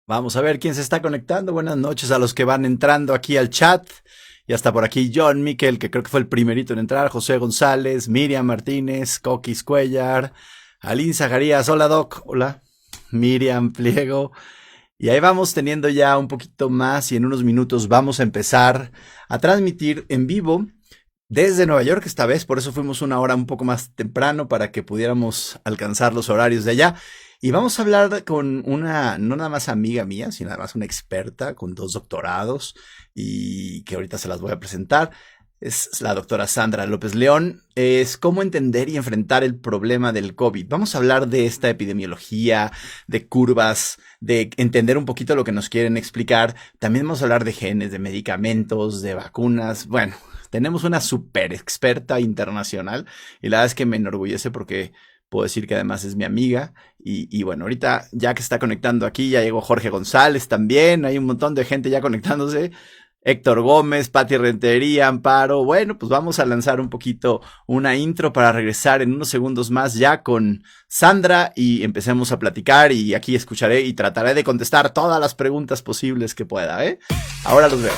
Vamos a ver quién se está conectando. Buenas noches a los que van entrando aquí al chat. Y hasta por aquí John Miquel, que creo que fue el primerito en entrar. José González, Miriam Martínez, Coquis Cuellar, Aline Zacarías. Hola Doc, hola. Miriam Pliego. Y ahí vamos teniendo ya un poquito más y en unos minutos vamos a empezar a transmitir en vivo desde Nueva York esta vez, por eso fuimos una hora un poco más temprano para que pudiéramos alcanzar los horarios de allá. Y vamos a hablar con una, no nada más amiga mía, sino además una experta con 2 doctorados y que ahorita se las voy a presentar. Es la doctora Sandra López León. Es cómo entender y enfrentar el problema del COVID. Vamos a hablar de esta epidemiología, de curvas, de entender un poquito lo que nos quieren explicar. También vamos a hablar de genes, de medicamentos, de vacunas. Bueno, tenemos una super experta internacional y la verdad es que me enorgullece porque puedo decir que además es mi amiga. Y bueno, ahorita ya que está conectando aquí, ya llegó Jorge González también. Hay un montón de gente ya conectándose. Héctor Gómez, Pati Rentería, Amparo. Bueno, pues vamos a lanzar un poquito una intro para regresar en unos segundos más ya con Sandra y empecemos a platicar y aquí escucharé y trataré de contestar todas las preguntas posibles que pueda, ¿eh? Ahora los veo.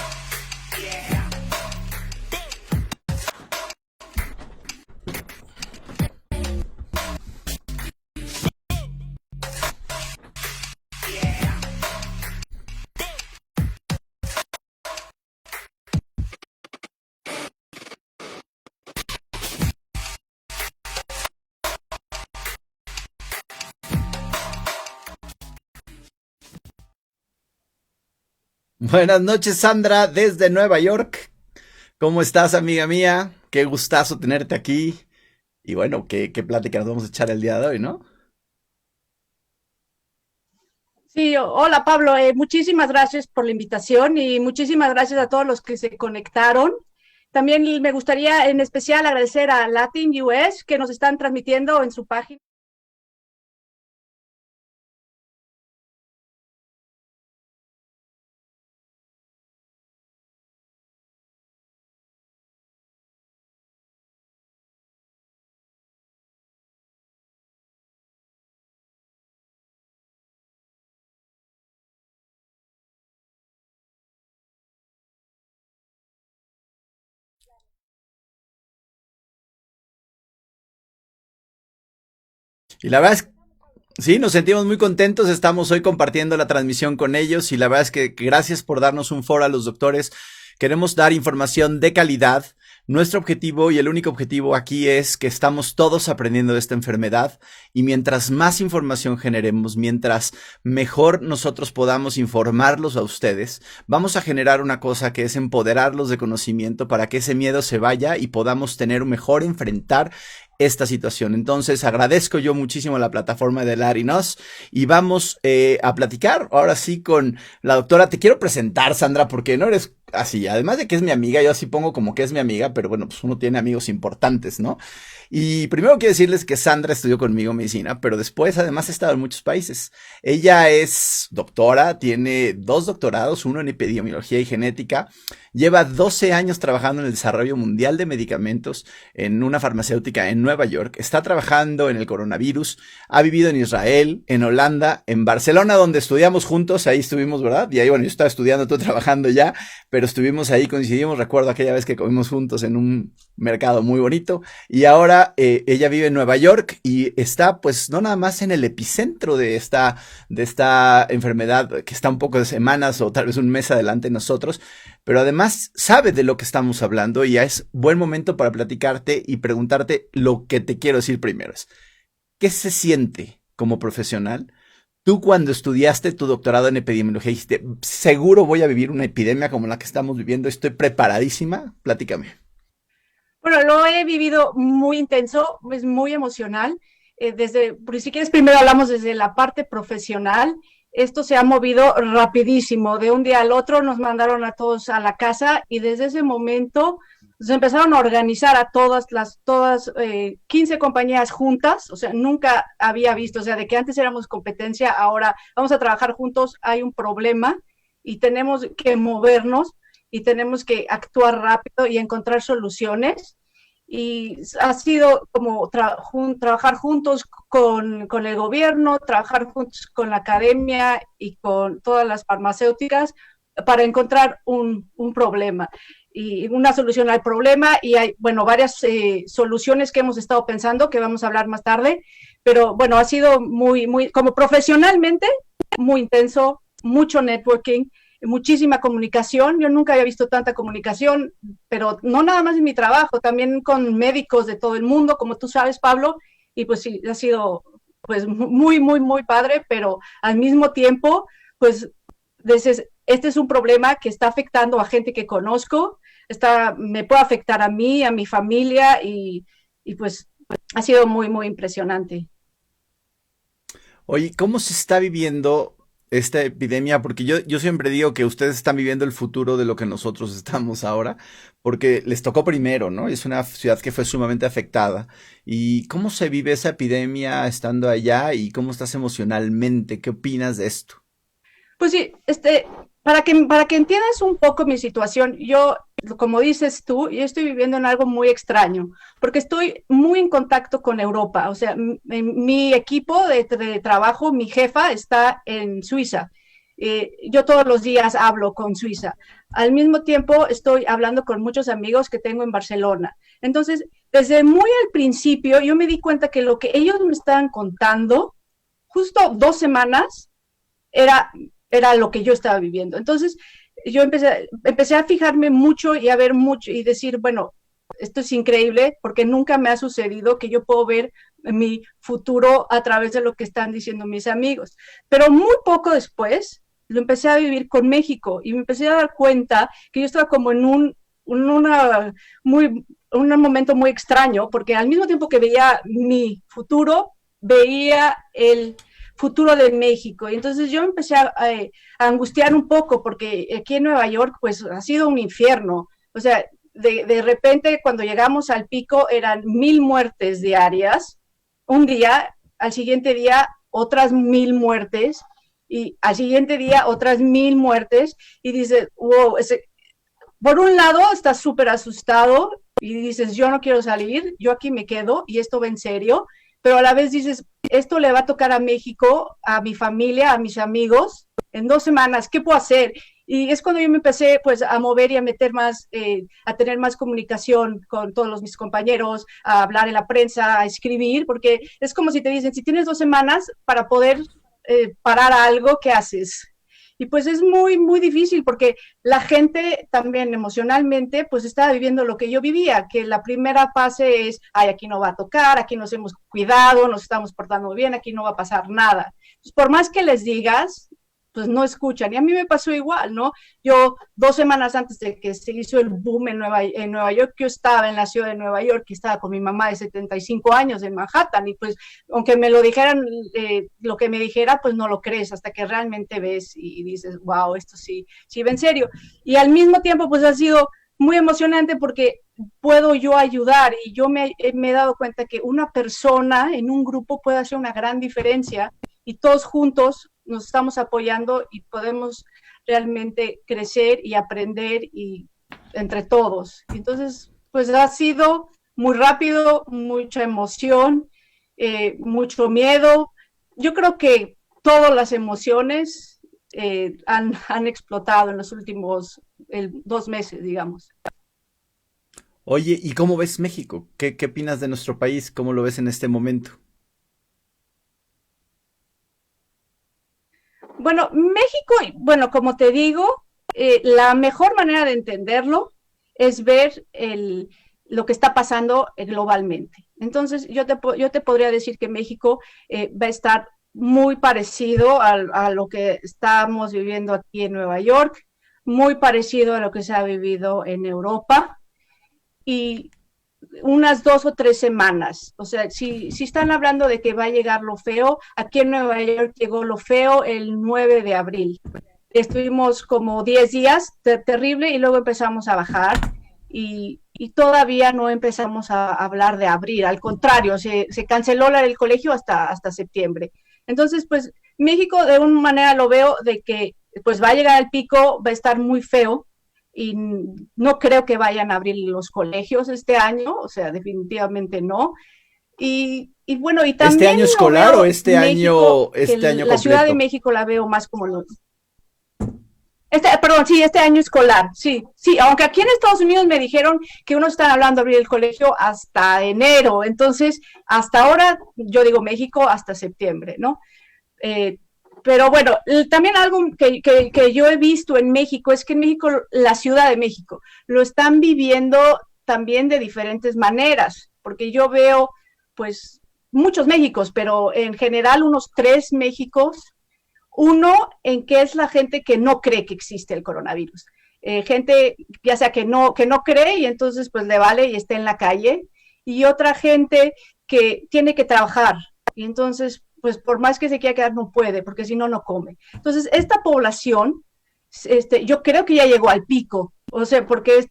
Buenas noches, Sandra, desde Nueva York. ¿Cómo estás, amiga mía? Qué gustazo tenerte aquí. Y bueno, qué plática nos vamos a echar el día de hoy, ¿no? Sí, hola Pablo, muchísimas gracias por la invitación y muchísimas gracias a todos los que se conectaron. También me gustaría en especial agradecer a Latin US que nos están transmitiendo en su página. Y la verdad es sí, nos sentimos muy contentos, estamos hoy compartiendo la transmisión con ellos y la verdad es que gracias por darnos un foro a los doctores. Queremos dar información de calidad. Nuestro objetivo y el único objetivo aquí es que estamos todos aprendiendo de esta enfermedad y mientras más información generemos, mientras mejor nosotros podamos informarlos a ustedes, vamos a generar una cosa que es empoderarlos de conocimiento para que ese miedo se vaya y podamos tener un mejor enfrentar esta situación. Entonces agradezco yo muchísimo la plataforma de Larinos y vamos a platicar ahora sí con la doctora. Te quiero presentar, Sandra, porque no eres así. Además de que es mi amiga, yo así pongo como que es mi amiga, pero bueno, pues uno tiene amigos importantes, ¿no? Y primero quiero decirles que Sandra estudió conmigo medicina, pero después además ha estado en muchos países. Ella es doctora, tiene 2 doctorados, uno en epidemiología y genética. Lleva 12 años trabajando en el desarrollo mundial de medicamentos en una farmacéutica en Nueva York. Está trabajando en el coronavirus. Ha vivido en Israel, en Holanda, en Barcelona, donde estudiamos juntos. Ahí estuvimos, ¿verdad? Y ahí, bueno, yo estaba estudiando, tú trabajando ya, pero estuvimos ahí, coincidimos. Recuerdo aquella vez que comimos juntos en un mercado muy bonito. Y ahora ella vive en Nueva York y está, pues, no nada más en el epicentro de esta enfermedad que está un poco de semanas o tal vez un mes adelante de nosotros, pero además sabe de lo que estamos hablando y ya es buen momento para platicarte y preguntarte lo que te quiero decir primero. ¿Qué se siente como profesional? Tú cuando estudiaste tu doctorado en epidemiología dijiste, seguro voy a vivir una epidemia como la que estamos viviendo, estoy preparadísima, platícame. Bueno, lo he vivido muy intenso, es muy emocional. Pues, si quieres, primero hablamos desde la parte profesional. Esto se ha movido rapidísimo. De un día al otro nos mandaron a todos a la casa y desde ese momento se empezaron a organizar a todas 15 compañías juntas. O sea, nunca había visto, o sea, de que antes éramos competencia, ahora vamos a trabajar juntos, hay un problema y tenemos que movernos y tenemos que actuar rápido y encontrar soluciones. y ha sido como trabajar juntos con el gobierno, trabajar juntos con la academia y con todas las farmacéuticas para encontrar un problema y una solución al problema. Y hay, bueno, varias soluciones que hemos estado pensando, que vamos a hablar más tarde, pero bueno, ha sido muy, como profesionalmente, muy intenso, mucho networking, muchísima comunicación. Yo nunca había visto tanta comunicación, pero no nada más en mi trabajo, también con médicos de todo el mundo, como tú sabes, Pablo, y pues sí, ha sido pues muy padre, pero al mismo tiempo, pues este es un problema que está afectando a gente que conozco, me puede afectar a mí, a mi familia, y pues ha sido muy impresionante. Oye, ¿cómo se está viviendo esta epidemia? Porque yo siempre digo que ustedes están viviendo el futuro de lo que nosotros estamos ahora, porque les tocó primero, ¿no? Es una ciudad que fue sumamente afectada. ¿Y cómo se vive esa epidemia estando allá y cómo estás emocionalmente? ¿Qué opinas de esto? Pues sí, para que entiendas un poco mi situación, yo, como dices tú, yo estoy viviendo en algo muy extraño, porque estoy muy en contacto con Europa. O sea, mi equipo de trabajo, mi jefa está en Suiza. Yo todos los días hablo con Suiza. Al mismo tiempo, estoy hablando con muchos amigos que tengo en Barcelona. Entonces, desde muy al principio, yo me di cuenta que lo que ellos me estaban contando, justo 2 semanas, era, era lo que yo estaba viviendo. Entonces, yo empecé a fijarme mucho y a ver mucho y decir, bueno, esto es increíble porque nunca me ha sucedido que yo puedo ver mi futuro a través de lo que están diciendo mis amigos. Pero muy poco después lo empecé a vivir con México y me empecé a dar cuenta que yo estaba como en un momento muy extraño, porque al mismo tiempo que veía mi futuro, veía el futuro de México. Y entonces yo empecé a angustiar un poco, porque aquí en Nueva York, pues ha sido un infierno. O sea, de repente cuando llegamos al pico eran 1,000 muertes diarias, un día, al siguiente día otras 1,000 muertes, y al siguiente día otras 1,000 muertes, y dices, wow, por un lado estás súper asustado y dices, yo no quiero salir, yo aquí me quedo y esto va en serio, pero a la vez dices, esto le va a tocar a México, a mi familia, a mis amigos, en 2 semanas, ¿qué puedo hacer? Y es cuando yo me empecé pues a mover y a meter más, a tener más comunicación con todos mis compañeros, a hablar en la prensa, a escribir, porque es como si te dicen, si tienes 2 semanas para poder parar algo, ¿qué haces? Y pues es muy difícil porque la gente también emocionalmente pues estaba viviendo lo que yo vivía, que la primera fase es, ay, aquí no va a tocar, aquí nos hemos cuidado, nos estamos portando bien, aquí no va a pasar nada. Pues por más que les digas, pues no escuchan. Y a mí me pasó igual, ¿no? Yo 2 semanas antes de que se hizo el boom en Nueva York, yo estaba en la ciudad de Nueva York, y estaba con mi mamá de 75 años en Manhattan, y pues aunque me lo dijeran, lo que me dijera, pues no lo crees hasta que realmente ves y dices, wow, esto sí va en serio. Y al mismo tiempo, pues ha sido muy emocionante porque puedo yo ayudar, y yo me he dado cuenta que una persona en un grupo puede hacer una gran diferencia, y todos juntos nos estamos apoyando y podemos realmente crecer y aprender y entre todos. Entonces, pues ha sido muy rápido, mucha emoción, mucho miedo. Yo creo que todas las emociones han explotado en los últimos 2 meses, digamos. Oye, ¿y cómo ves México? ¿Qué opinas de nuestro país? ¿Cómo lo ves en este momento? Bueno, México, bueno, como te digo, la mejor manera de entenderlo es ver lo que está pasando globalmente. Entonces, yo te podría decir que México va a estar muy parecido a lo que estamos viviendo aquí en Nueva York, muy parecido a lo que se ha vivido en Europa, y unas 2 o 3 semanas. O sea, si están hablando de que va a llegar lo feo, aquí en Nueva York llegó lo feo el 9 de abril. Estuvimos como 10 días terrible, y luego empezamos a bajar, y todavía no empezamos a hablar de abril. Al contrario, se canceló el colegio hasta septiembre. Entonces, pues México de una manera lo veo de que pues va a llegar al pico, va a estar muy feo, y no creo que vayan a abrir los colegios este año, o sea, definitivamente no. Y bueno, y ¿Este también año lo escolar o veo México, que este año la Ciudad de completo? México la veo más como perdón, sí, este año escolar, sí, sí, aunque aquí en Estados Unidos me dijeron que uno está hablando de abrir el colegio hasta enero, entonces hasta ahora yo digo México hasta septiembre, ¿no? Eh, pero bueno, también algo que yo he visto en México es que en México, la Ciudad de México, lo están viviendo también de diferentes maneras, porque yo veo pues muchos Méxicos, pero en general unos 3 Méxicos. Uno, en que es la gente que no cree que existe el coronavirus. Gente, ya sea que no cree y entonces pues le vale y está en la calle. Y otra gente que tiene que trabajar y entonces pues por más que se quiera quedar no puede porque si no, no come. Entonces esta población, yo creo que ya llegó al pico. O sea, porque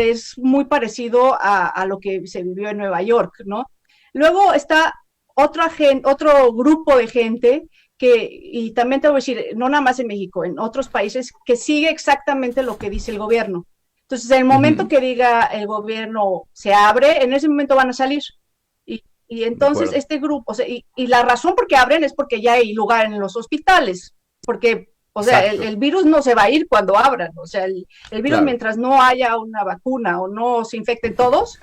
es muy parecido a lo que se vivió en Nueva York, ¿no? Luego está otro grupo de gente y también te voy a decir, no nada más en México, en otros países, que sigue exactamente lo que dice el gobierno. Entonces, en el momento Ujú, que diga el gobierno se abre, en ese momento van a salir. Y de entonces acuerdo. este grupo, o sea, y la razón por qué abren es porque ya hay lugar en los hospitales, porque, o sea, Exacto, el virus no se va a ir cuando abran, o sea, el virus claro. mientras no haya una vacuna o no se infecten todos,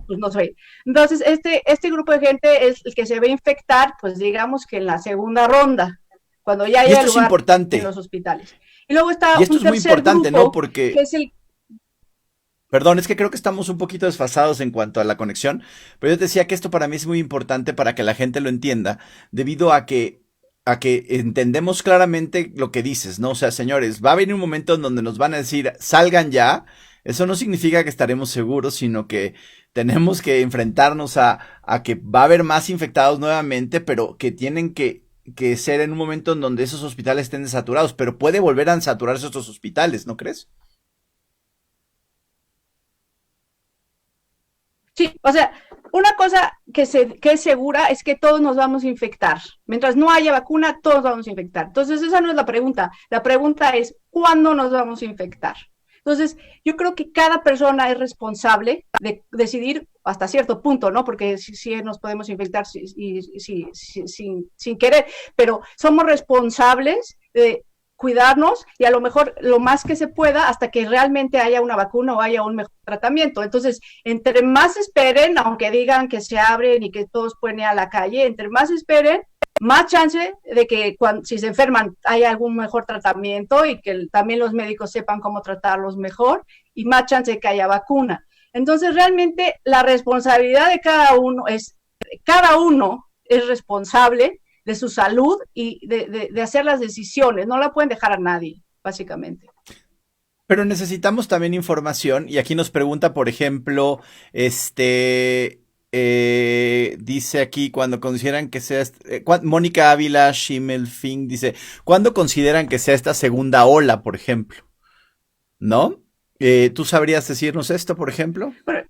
pues no soy. Entonces, este grupo de gente es el que se va a infectar, pues digamos que en la segunda ronda, cuando ya Y haya esto es lugar en importante. los hospitales. Y luego Y está esto un es muy tercer importante, ¿no? grupo, que Porque es el... perdón, es que creo que estamos un poquito desfasados en cuanto a la conexión, pero yo te decía que esto para mí es muy importante para que la gente lo entienda, debido a que entendemos claramente lo que dices, ¿no? O sea, señores, va a venir un momento en donde nos van a decir, salgan ya. Eso no significa que estaremos seguros, sino que tenemos que enfrentarnos a que va a haber más infectados nuevamente, pero que tienen que ser en un momento en donde esos hospitales estén saturados, pero puede volver a saturarse otros hospitales, ¿no crees? Sí, o sea, una cosa que es segura es que todos nos vamos a infectar. Mientras no haya vacuna, todos vamos a infectar. Entonces, esa no es la pregunta. La pregunta es, ¿cuándo nos vamos a infectar? Entonces, yo creo que cada persona es responsable de decidir hasta cierto punto, ¿no? Porque sí nos podemos infectar sin querer, pero somos responsables de cuidarnos y a lo mejor lo más que se pueda hasta que realmente haya una vacuna o haya un mejor tratamiento. Entonces, entre más esperen, aunque digan que se abren y que todos pueden ir a la calle, entre más esperen, más chance de que si se enferman haya algún mejor tratamiento y que también los médicos sepan cómo tratarlos mejor y más chance de que haya vacuna. Entonces, realmente la responsabilidad de cada uno es responsable de su salud y de hacer las decisiones, no la pueden dejar a nadie, básicamente. Pero necesitamos también información y aquí nos pregunta, por ejemplo, dice aquí cuando consideran que sea, Mónica Ávila Schimmelfing dice, ¿cuándo consideran que sea esta segunda ola, por ejemplo? ¿No? ¿Tú sabrías decirnos esto, por ejemplo? Pero,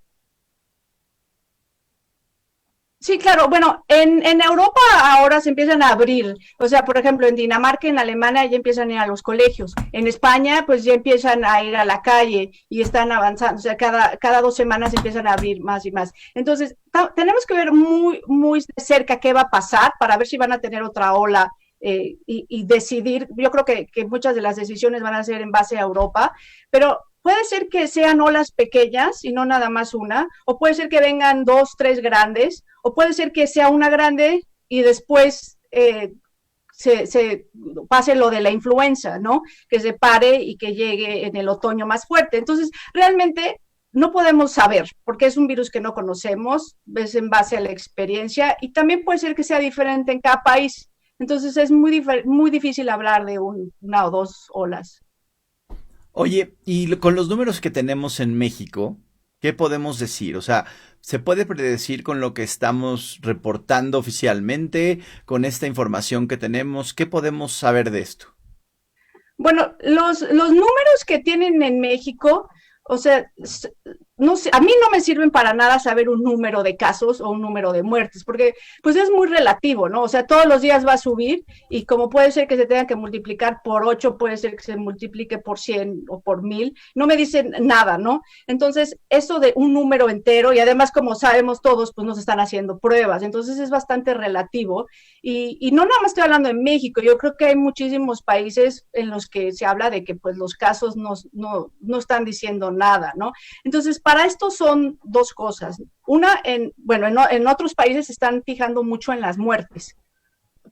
sí, claro. Bueno, en Europa ahora se empiezan a abrir. O sea, por ejemplo, en Dinamarca, en Alemania ya empiezan a ir a los colegios. En España, pues ya empiezan a ir a la calle y están avanzando. O sea, cada 2 semanas empiezan a abrir más y más. Entonces, tenemos que ver muy, muy de cerca qué va a pasar para ver si van a tener otra ola y decidir. Yo creo que muchas de las decisiones van a ser en base a Europa, pero puede ser que sean olas pequeñas y no nada más una, o puede ser que vengan 2, 3 grandes, o puede ser que sea una grande y después se pase lo de la influenza, ¿no? Que se pare y que llegue en el otoño más fuerte. Entonces, realmente no podemos saber, porque es un virus que no conocemos, es en base a la experiencia y también puede ser que sea diferente en cada país. Entonces es muy difícil hablar de una o dos olas. Oye, y con los números que tenemos en México, ¿qué podemos decir? O sea, ¿se puede predecir con lo que estamos reportando oficialmente, con esta información que tenemos? ¿Qué podemos saber de esto? Bueno, los números que tienen en México, o sea, no sé, a mí no me sirven para nada saber un número de casos o un número de muertes, porque pues es muy relativo, ¿no? O sea, todos los días va a subir y como puede ser que se tenga que multiplicar por 8, puede ser que se multiplique por 100 o por 1000, no me dicen nada, ¿no? Entonces, eso de un número entero, y además como sabemos todos, pues nos están haciendo pruebas, entonces es bastante relativo. Y no nada más estoy hablando en México, yo creo que hay muchísimos países en los que se habla de que pues los casos no están diciendo nada, ¿no? Entonces, para esto son dos cosas. Una, en otros países se están fijando mucho en las muertes,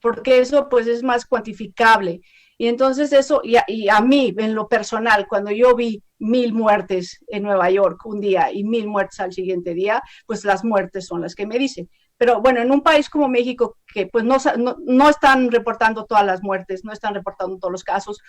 porque eso pues es más cuantificable. Y entonces eso, y a mí, en lo personal, cuando yo vi 1000 muertes en Nueva York un día y 1000 muertes al siguiente día, pues las muertes son las que me dicen. Pero bueno, en un país como México, que pues no están reportando todas las muertes, no están reportando todos los casos,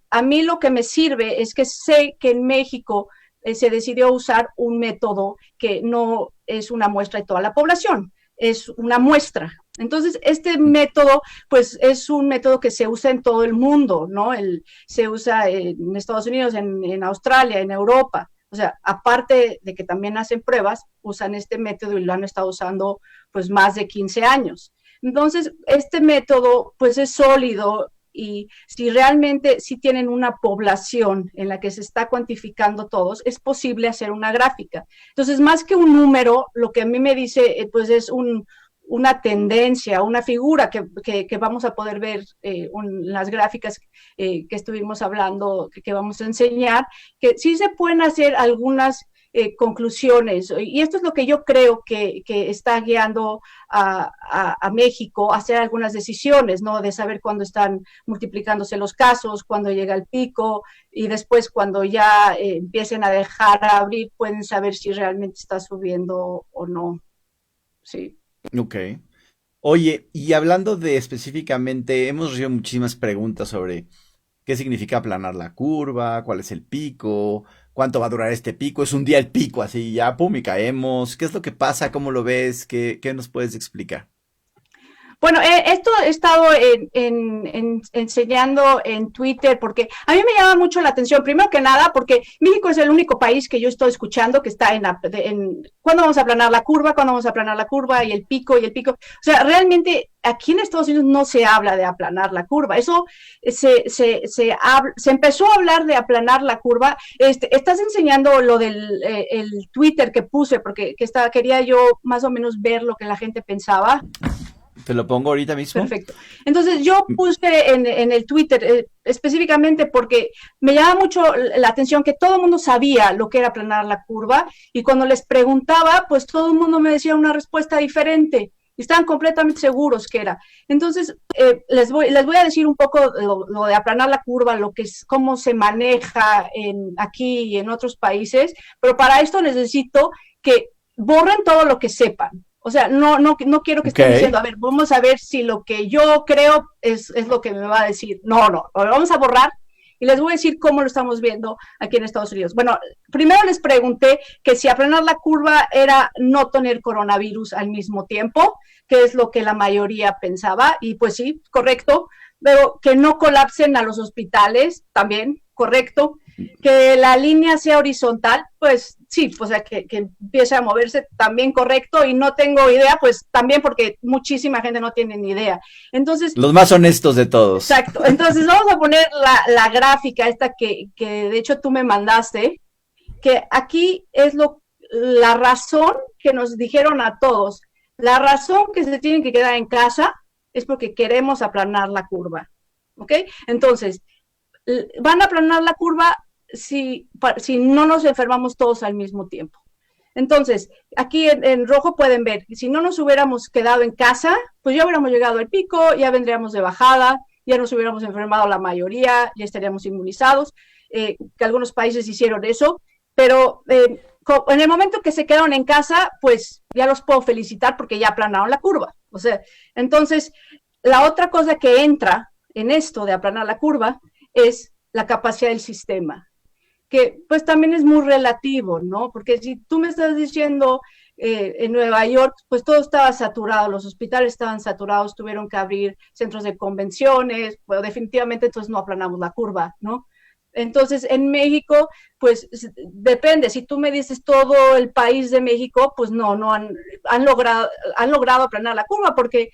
a mí lo que me sirve es que sé que en México se decidió usar un método que no es una muestra de toda la población, es una muestra. Entonces, este método, pues es un método que se usa en todo el mundo, ¿no? Se usa en Estados Unidos, en Australia, en Europa. O sea, aparte de que también hacen pruebas, usan este método y lo han estado usando pues más de 15 años. Entonces, este método pues es sólido y si realmente sí tienen una población en la que se está cuantificando todos, es posible hacer una gráfica. Entonces, más que un número, lo que a mí me dice pues es una tendencia, una figura que vamos a poder ver las gráficas que estuvimos hablando, que vamos a enseñar, que sí se pueden hacer algunas conclusiones. Y esto es lo que yo creo que está guiando a México a hacer algunas decisiones, ¿no? De saber cuándo están multiplicándose los casos, cuándo llega el pico, y después cuando ya empiecen a dejar a abrir, pueden saber si realmente está subiendo o no. Sí. Ok. Oye, y hablando de específicamente, hemos recibido muchísimas preguntas sobre qué significa aplanar la curva, cuál es el pico, cuánto va a durar este pico, es un día el pico, así ya, pum, y caemos. ¿Qué es lo que pasa? ¿Cómo lo ves? ¿Qué nos puedes explicar? Bueno, esto he estado enseñando en Twitter porque a mí me llama mucho la atención, primero que nada, porque México es el único país que yo estoy escuchando que está ¿cuándo vamos a aplanar la curva? ¿Cuándo vamos a aplanar la curva? Y el pico, y el pico. O sea, realmente aquí en Estados Unidos no se habla de aplanar la curva. Eso se empezó a hablar de aplanar la curva. Estás enseñando lo del el Twitter que puse, porque quería yo más o menos ver lo que la gente pensaba. ¿Te lo pongo ahorita mismo? Perfecto. Entonces yo puse en el Twitter específicamente porque me llama mucho la atención que todo el mundo sabía lo que era aplanar la curva y cuando les preguntaba, pues todo el mundo me decía una respuesta diferente y estaban completamente seguros que era. Entonces les voy a decir un poco lo de aplanar la curva, lo que es, cómo se maneja aquí y en otros países, pero para esto necesito que borren todo lo que sepan. O sea, no quiero que estén diciendo, a ver, vamos a ver si lo que yo creo es lo que me va a decir. No, vamos a borrar y les voy a decir cómo lo estamos viendo aquí en Estados Unidos. Bueno, primero les pregunté que si aplanar la curva era no tener coronavirus al mismo tiempo, que es lo que la mayoría pensaba, y pues sí, correcto, pero que no colapsen a los hospitales, también, correcto, que la línea sea horizontal, pues sí, o sea, que empiece a moverse, también correcto, y no tengo idea, pues también porque muchísima gente no tiene ni idea. Entonces, los más honestos de todos. Exacto, entonces vamos a poner la gráfica esta que de hecho tú me mandaste, que aquí es la razón que nos dijeron a todos, la razón que se tienen que quedar en casa es porque queremos aplanar la curva, ¿ok? Entonces, van a aplanar la curva si no nos enfermamos todos al mismo tiempo. Entonces, aquí en rojo pueden ver, si no nos hubiéramos quedado en casa, pues ya hubiéramos llegado al pico, ya vendríamos de bajada, ya nos hubiéramos enfermado la mayoría, ya estaríamos inmunizados, que algunos países hicieron eso, pero en el momento que se quedaron en casa, pues ya los puedo felicitar porque ya aplanaron la curva. O sea, entonces, la otra cosa que entra en esto de aplanar la curva es la capacidad del sistema, que pues también es muy relativo, ¿no? Porque si tú me estás diciendo en Nueva York, pues todo estaba saturado, los hospitales estaban saturados, tuvieron que abrir centros de convenciones, bueno, definitivamente entonces no aplanamos la curva, ¿no? Entonces, en México, pues depende, si tú me dices todo el país de México, pues no han logrado aplanar la curva, porque,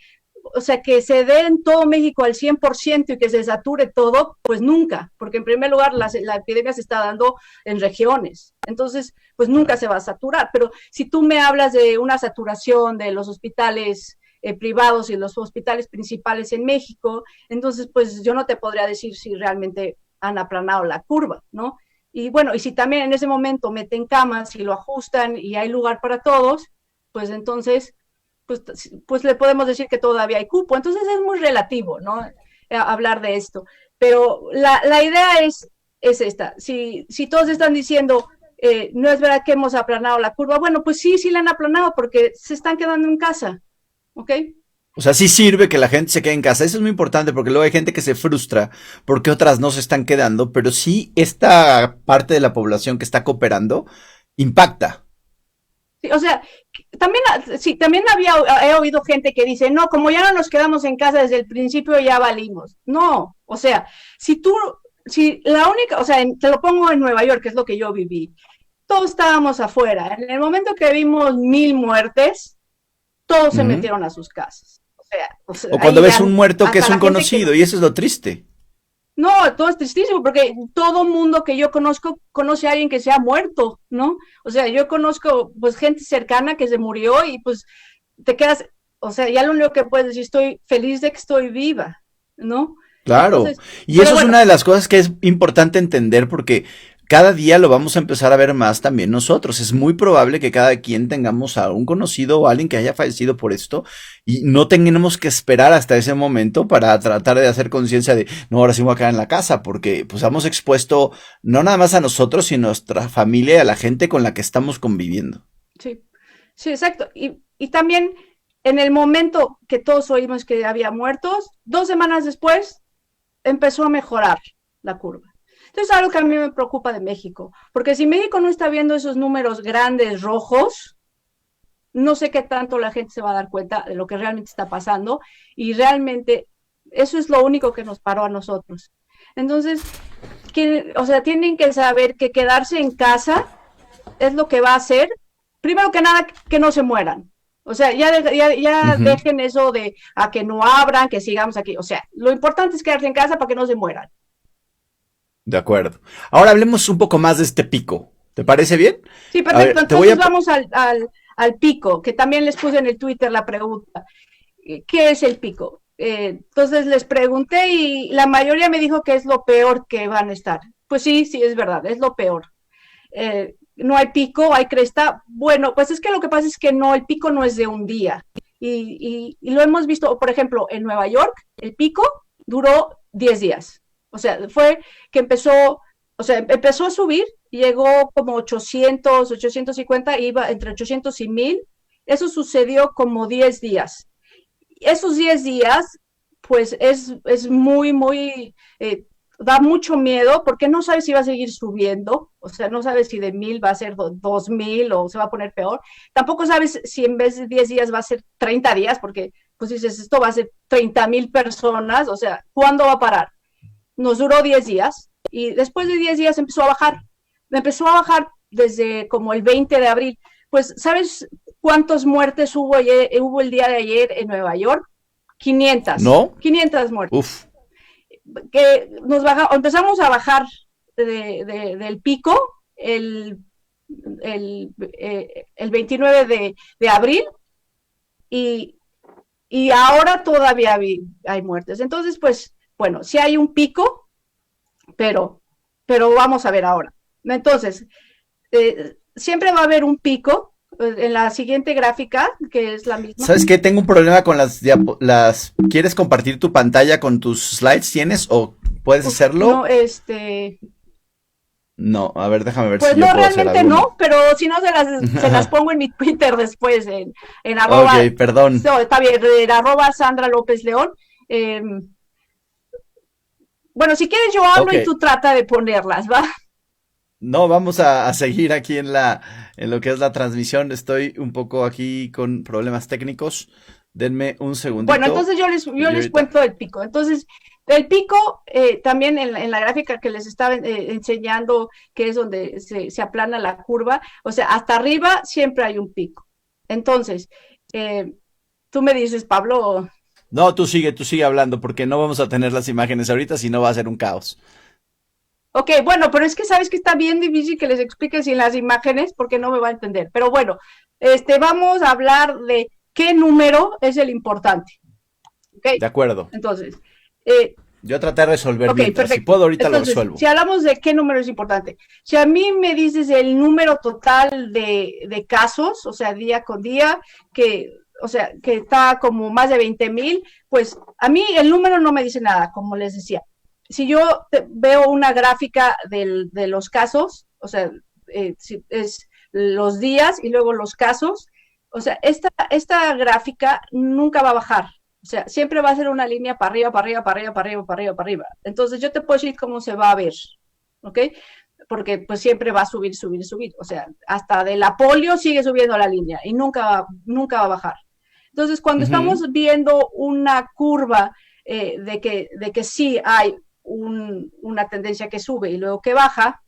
o sea, que se dé en todo México al 100% y que se sature todo, pues nunca, porque en primer lugar la epidemia se está dando en regiones, entonces, pues nunca se va a saturar, pero si tú me hablas de una saturación de los hospitales privados y los hospitales principales en México, entonces, pues yo no te podría decir si realmente han aplanado la curva, ¿no? Y bueno, y si también en ese momento meten camas y lo ajustan y hay lugar para todos, pues entonces, pues le podemos decir que todavía hay cupo. Entonces es muy relativo, ¿no? Hablar de esto. Pero la idea es esta. Si todos están diciendo, no es verdad que hemos aplanado la curva, bueno, pues sí la han aplanado porque se están quedando en casa, ¿ok? O sea, sí sirve que la gente se quede en casa. Eso es muy importante porque luego hay gente que se frustra porque otras no se están quedando, pero sí esta parte de la población que está cooperando impacta. Sí, o sea, también, sí, también he oído gente que dice, no, como ya no nos quedamos en casa desde el principio, ya valimos. No, o sea, si la única, o sea, te lo pongo en Nueva York, que es lo que yo viví, todos estábamos afuera. En el momento que vimos 1,000 muertes, todos se Ujú. metieron a sus casas. O sea, O cuando ahí ves ya, un muerto que es hasta un la gente que conocido, y eso es lo triste. no, todo es tristísimo porque todo mundo que yo conozco conoce a alguien que se ha muerto, ¿no? O sea, yo conozco pues gente cercana que se murió y pues te quedas, o sea, ya lo único que puedes decir, estoy feliz de que estoy viva, ¿no? Claro, Entonces, y pero eso es bueno, una de las cosas que es importante entender porque cada día lo vamos a empezar a ver más también nosotros. Es muy probable que cada quien tengamos a un conocido o alguien que haya fallecido por esto y no tengamos que esperar hasta ese momento para tratar de hacer conciencia de, no, ahora sí me voy a quedar en la casa porque pues hemos expuesto no nada más a nosotros, sino a nuestra familia y a la gente con la que estamos conviviendo. sí, sí, exacto. Y también en el momento que todos oímos que había muertos, 2 semanas después empezó a mejorar la curva. Entonces, algo que a mí me preocupa de México, porque si México no está viendo esos números grandes rojos, no sé qué tanto la gente se va a dar cuenta de lo que realmente está pasando y realmente eso es lo único que nos paró a nosotros. Entonces, o sea, tienen que saber que quedarse en casa es lo que va a hacer, primero que nada, que no se mueran. O sea, ya Ujú. dejen eso de a que no abran, que sigamos aquí. O sea, lo importante es quedarse en casa para que no se mueran. De acuerdo. Ahora hablemos un poco más de este pico. ¿Te parece bien? Sí, A perfecto. ver, te voy Entonces a... vamos al pico, que también les puse en el Twitter la pregunta. ¿Qué es el pico? Entonces les pregunté y la mayoría me dijo que es lo peor que van a estar. Pues sí, es verdad, es lo peor. No hay pico, hay cresta. Bueno, pues es que lo que pasa es que no, el pico no es de un día. Y lo hemos visto, por ejemplo, en Nueva York, el pico duró 10 días. O sea, fue que empezó a subir, llegó como 800, 850, iba entre 800 y 1000. Eso sucedió como 10 días. Esos 10 días, pues es muy, da mucho miedo porque no sabes si va a seguir subiendo, o sea, no sabes si de 1000 va a ser 2000 o se va a poner peor. Tampoco sabes si en vez de 10 días va a ser 30 días, porque pues dices, esto va a ser 30,000 personas, o sea, ¿cuándo va a parar? Nos duró 10 días y después de 10 días empezó a bajar. Empezó a bajar desde como el 20 de abril. Pues, ¿sabes cuántas muertes hubo el día de ayer en Nueva York? 500, ¿No? 500 muertes. Uf. Que empezamos a bajar del pico el 29 de abril y, y ahora todavía hay muertes. Entonces, pues, bueno, sí hay un pico, pero, pero vamos a ver ahora. Entonces, siempre va a haber un pico en la siguiente gráfica, que es la misma. ¿Sabes qué? Tengo un problema con las... ¿Quieres compartir tu pantalla con tus slides? ¿Tienes? ¿O puedes Uf, hacerlo? no, No, a ver, déjame ver si pues yo no, puedo hacer realmente algo. no, pero si no se las pongo en mi Twitter después, en Ok, arroba, perdón. está bien, en arroba Sandra López León. Eh, bueno, si quieres yo hablo Ok. y tú trata de ponerlas, ¿va? No, vamos a seguir aquí en lo que es la transmisión. Estoy un poco aquí con problemas técnicos. Denme un segundito. Bueno, entonces yo les cuento el pico. Entonces, el pico, también en la gráfica que les estaba enseñando, que es donde se aplana la curva, o sea, hasta arriba siempre hay un pico. Entonces, tú me dices, Pablo. No, tú sigue hablando, porque no vamos a tener las imágenes ahorita, si no va a ser un caos. Ok, bueno, pero es que sabes que está bien difícil que les explique sin las imágenes porque no me va a entender. Pero bueno, vamos a hablar de qué número es el importante. ¿Okay? De acuerdo. Entonces, yo traté de resolver okay, mientras. Perfecto. Si puedo, ahorita entonces, lo resuelvo. Si hablamos de qué número es importante, si a mí me dices el número total de casos, o sea, día con día, o sea, que está como más de 20,000, pues a mí el número no me dice nada, como les decía. Si yo veo una gráfica de los casos, o sea, si es los días y luego los casos, o sea, esta gráfica nunca va a bajar. O sea, siempre va a ser una línea para arriba, para arriba, para arriba, para arriba, para arriba, para arriba. Entonces yo te puedo decir cómo se va a ver, ¿ok? Porque pues siempre va a subir, subir, subir. O sea, hasta de la polio sigue subiendo la línea y nunca va a bajar. Entonces, cuando estamos viendo una curva de que sí hay una tendencia que sube y luego que baja,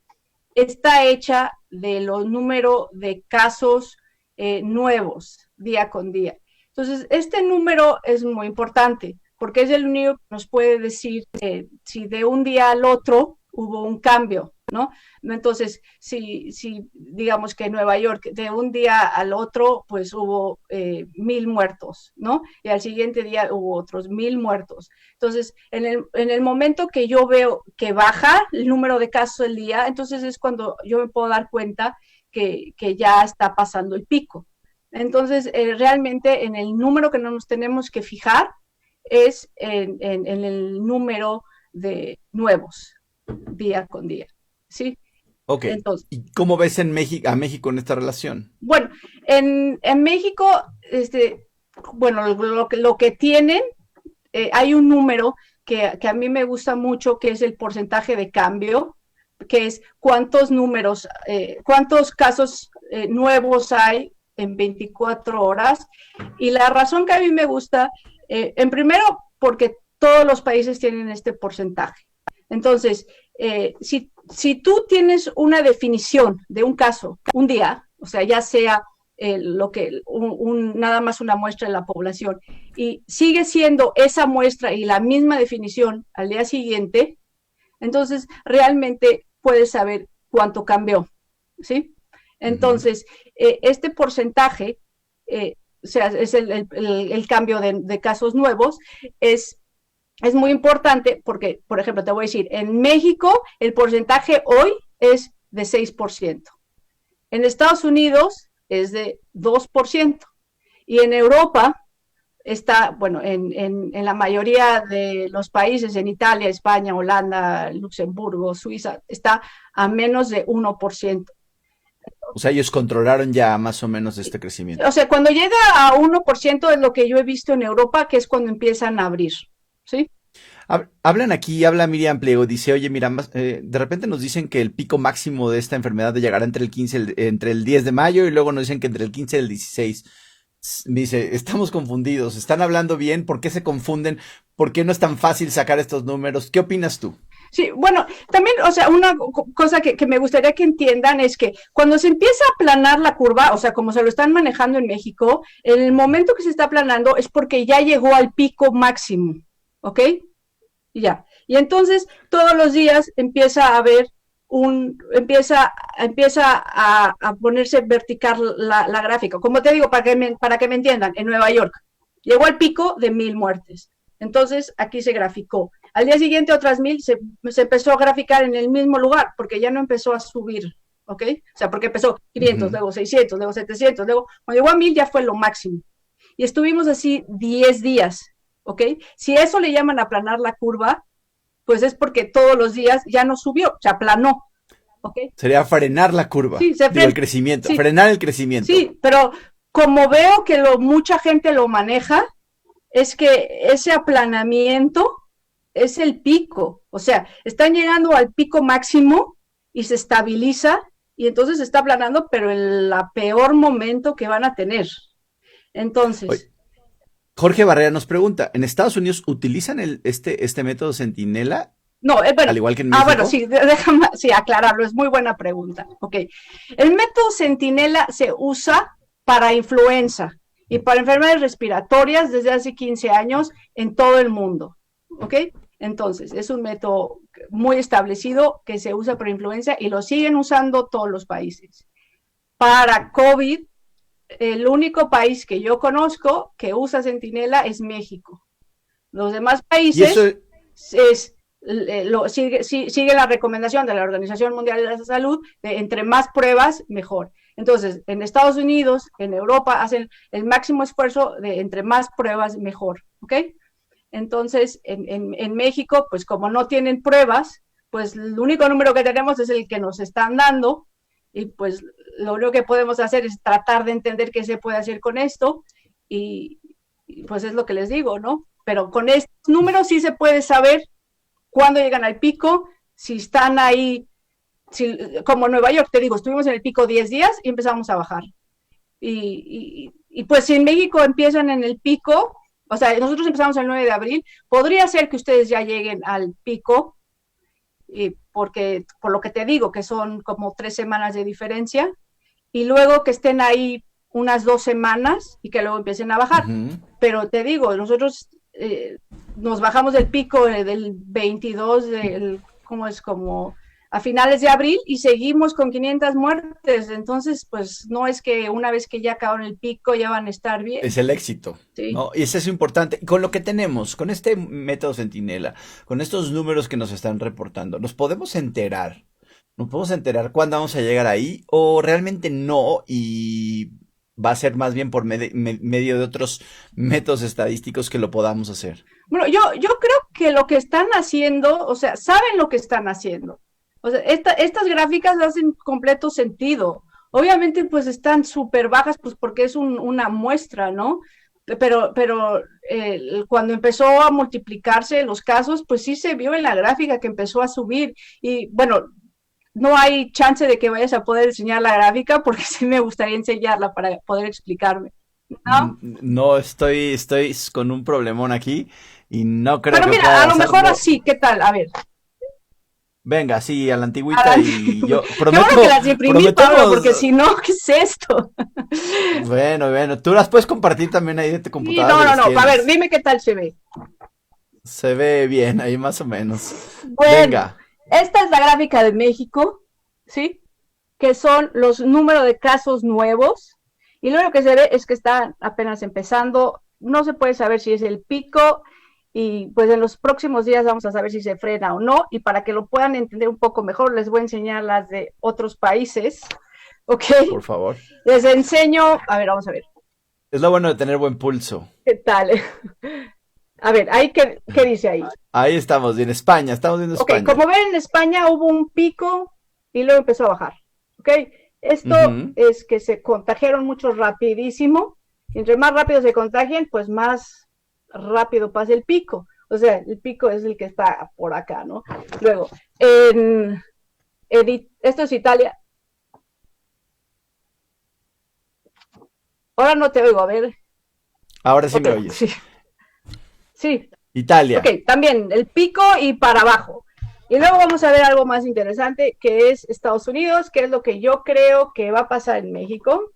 está hecha de los números de casos nuevos día con día. Entonces, este número es muy importante porque es el único que nos puede decir si de un día al otro hubo un cambio, ¿no? Entonces, si digamos que en Nueva York de un día al otro, pues hubo 1,000 muertos, ¿no? Y al siguiente día hubo otros 1,000 muertos. Entonces, en el momento que yo veo que baja el número de casos del día, entonces es cuando yo me puedo dar cuenta que ya está pasando el pico. Entonces, realmente en el número que nos tenemos que fijar es en el número de nuevos día con día, ¿sí? Ok, entonces, ¿y cómo ves a México en esta relación? Bueno, en México, bueno, lo que tienen, hay un número que a mí me gusta mucho, que es el porcentaje de cambio, que es cuántos casos nuevos hay en 24 horas. Y la razón que a mí me gusta, en primero, porque todos los países tienen este porcentaje. Entonces, si tú tienes una definición de un caso un día, o sea, ya sea nada más una muestra de la población, y sigue siendo esa muestra y la misma definición al día siguiente, entonces realmente puedes saber cuánto cambió, ¿sí? Entonces, este porcentaje, o sea, es el cambio de casos nuevos, es muy importante porque, por ejemplo, te voy a decir, en México el porcentaje hoy es de 6%. En Estados Unidos es de 2%. Y en Europa está, bueno, en la mayoría de los países, en Italia, España, Holanda, Luxemburgo, Suiza, está a menos de 1%. O sea, ellos controlaron ya más o menos este crecimiento. O sea, cuando llega a 1% es lo que yo he visto en Europa, que es cuando empiezan a abrir, ¿sí? Habla Miriam Pliego, dice, oye, mira, de repente nos dicen que el pico máximo de esta enfermedad llegará entre el 10 de mayo y luego nos dicen que entre el 15 y el 16. Dice, estamos confundidos, ¿están hablando bien? ¿Por qué se confunden? ¿Por qué no es tan fácil sacar estos números? ¿Qué opinas tú? Sí, bueno, también, o sea, una cosa que me gustaría que entiendan es que cuando se empieza a aplanar la curva, o sea, como se lo están manejando en México, en el momento que se está aplanando es porque ya llegó al pico máximo, ¿ok? Ya. Y entonces todos los días empieza a haber empieza a ponerse vertical la gráfica. Como te digo, para que me entiendan, en Nueva York llegó al pico de 1,000 muertes. Entonces aquí se graficó. Al día siguiente otras 1,000 se empezó a graficar en el mismo lugar porque ya no empezó a subir, ¿ok? O sea, porque empezó 500, luego 600, luego 700, luego cuando llegó a 1,000 ya fue lo máximo. Y estuvimos así 10 días, ¿ok? Si eso le llaman aplanar la curva, pues es porque todos los días ya no subió, se aplanó. ¿Okay? Sería frenar la curva, sí, el crecimiento, sí, frenar el crecimiento. Sí, pero como veo que mucha gente lo maneja, es que ese aplanamiento es el pico, o sea, están llegando al pico máximo y se estabiliza y entonces se está aplanando, pero en el peor momento que van a tener. Entonces... Oye. Jorge Barrera nos pregunta, ¿en Estados Unidos utilizan este método Centinela, No, bueno. al igual que en México? Bueno, sí, déjame aclararlo, es muy buena pregunta. Ok. El método Centinela se usa para influenza y para enfermedades respiratorias desde hace 15 años en todo el mundo. ¿Ok? Entonces, es un método muy establecido que se usa para influenza y lo siguen usando todos los países. Para COVID, el único país que yo conozco que usa Centinela es México. Los demás países sigue la recomendación de la Organización Mundial de la Salud de entre más pruebas, mejor. Entonces, en Estados Unidos, en Europa, hacen el máximo esfuerzo de entre más pruebas, mejor. ¿Ok? Entonces, en México, pues como no tienen pruebas, pues el único número que tenemos es el que nos están dando y pues lo único que podemos hacer es tratar de entender qué se puede hacer con esto y pues es lo que les digo, ¿no? Pero con estos números sí se puede saber cuándo llegan al pico, si están ahí, como Nueva York, te digo, estuvimos en el pico 10 días y empezamos a bajar. Y pues si en México empiezan en el pico, o sea, nosotros empezamos el 9 de abril, podría ser que ustedes ya lleguen al pico, porque por lo que te digo, que son como 3 semanas de diferencia, y luego que estén ahí unas 2 semanas y que luego empiecen a bajar. Pero te digo, nosotros nos bajamos del pico del 22, como a finales de abril y seguimos con 500 muertes. Entonces, pues no es que una vez que ya acabaron el pico ya van a estar bien. Es el éxito, sí. ¿no? Y eso es importante. Con lo que tenemos, con este método Centinela, con estos números que nos están reportando, ¿nos podemos enterar? ¿Nos podemos enterar cuándo vamos a llegar ahí? ¿O realmente no? Y va a ser más bien por medio de otros métodos estadísticos que lo podamos hacer. Bueno, yo creo que lo que están haciendo, o sea, saben lo que están haciendo. O sea, estas gráficas hacen completo sentido. Obviamente, pues están súper bajas, pues porque es una muestra, ¿no? Pero cuando empezó a multiplicarse los casos, pues sí se vio en la gráfica que empezó a subir. Y bueno, no hay chance de que vayas a poder enseñar la gráfica porque sí me gustaría enseñarla para poder explicarme. ¿No? No, estoy con un problemón aquí y no creo Pero que mira, pueda a lo mejor hacerlo. así, ¿qué tal? A ver. Venga, sí, a la antigüita y yo prometo. Qué bueno que las imprimí, Pablo, porque si no, ¿qué es esto? Bueno, tú las puedes compartir también ahí de tu computadora. Sí, no, a ver, dime qué tal se ve. Se ve bien, ahí más o menos. Bueno, venga. Esta es la gráfica de México, ¿sí? Que son los números de casos nuevos. Y lo que se ve es que está apenas empezando. No se puede saber si es el pico. Y pues en los próximos días vamos a saber si se frena o no. Y para que lo puedan entender un poco mejor, les voy a enseñar las de otros países. ¿Ok? Por favor. Les enseño. A ver, vamos a ver. Es lo bueno de tener buen pulso. ¿Qué tal? A ver, ahí ¿qué dice ahí? Ahí estamos, en España, estamos viendo España. Ok, como ven, en España hubo un pico y luego empezó a bajar. ¿Ok? Esto es que se contagiaron mucho rapidísimo. Entre más rápido se contagien, pues más rápido pasa el pico. O sea, el pico es el que está por acá, ¿no? Luego, esto es Italia. Ahora no te oigo, a ver. Ahora sí me oyes. Sí. Sí. Italia. Ok, también el pico y para abajo. Y luego vamos a ver algo más interesante, que es Estados Unidos, que es lo que yo creo que va a pasar en México.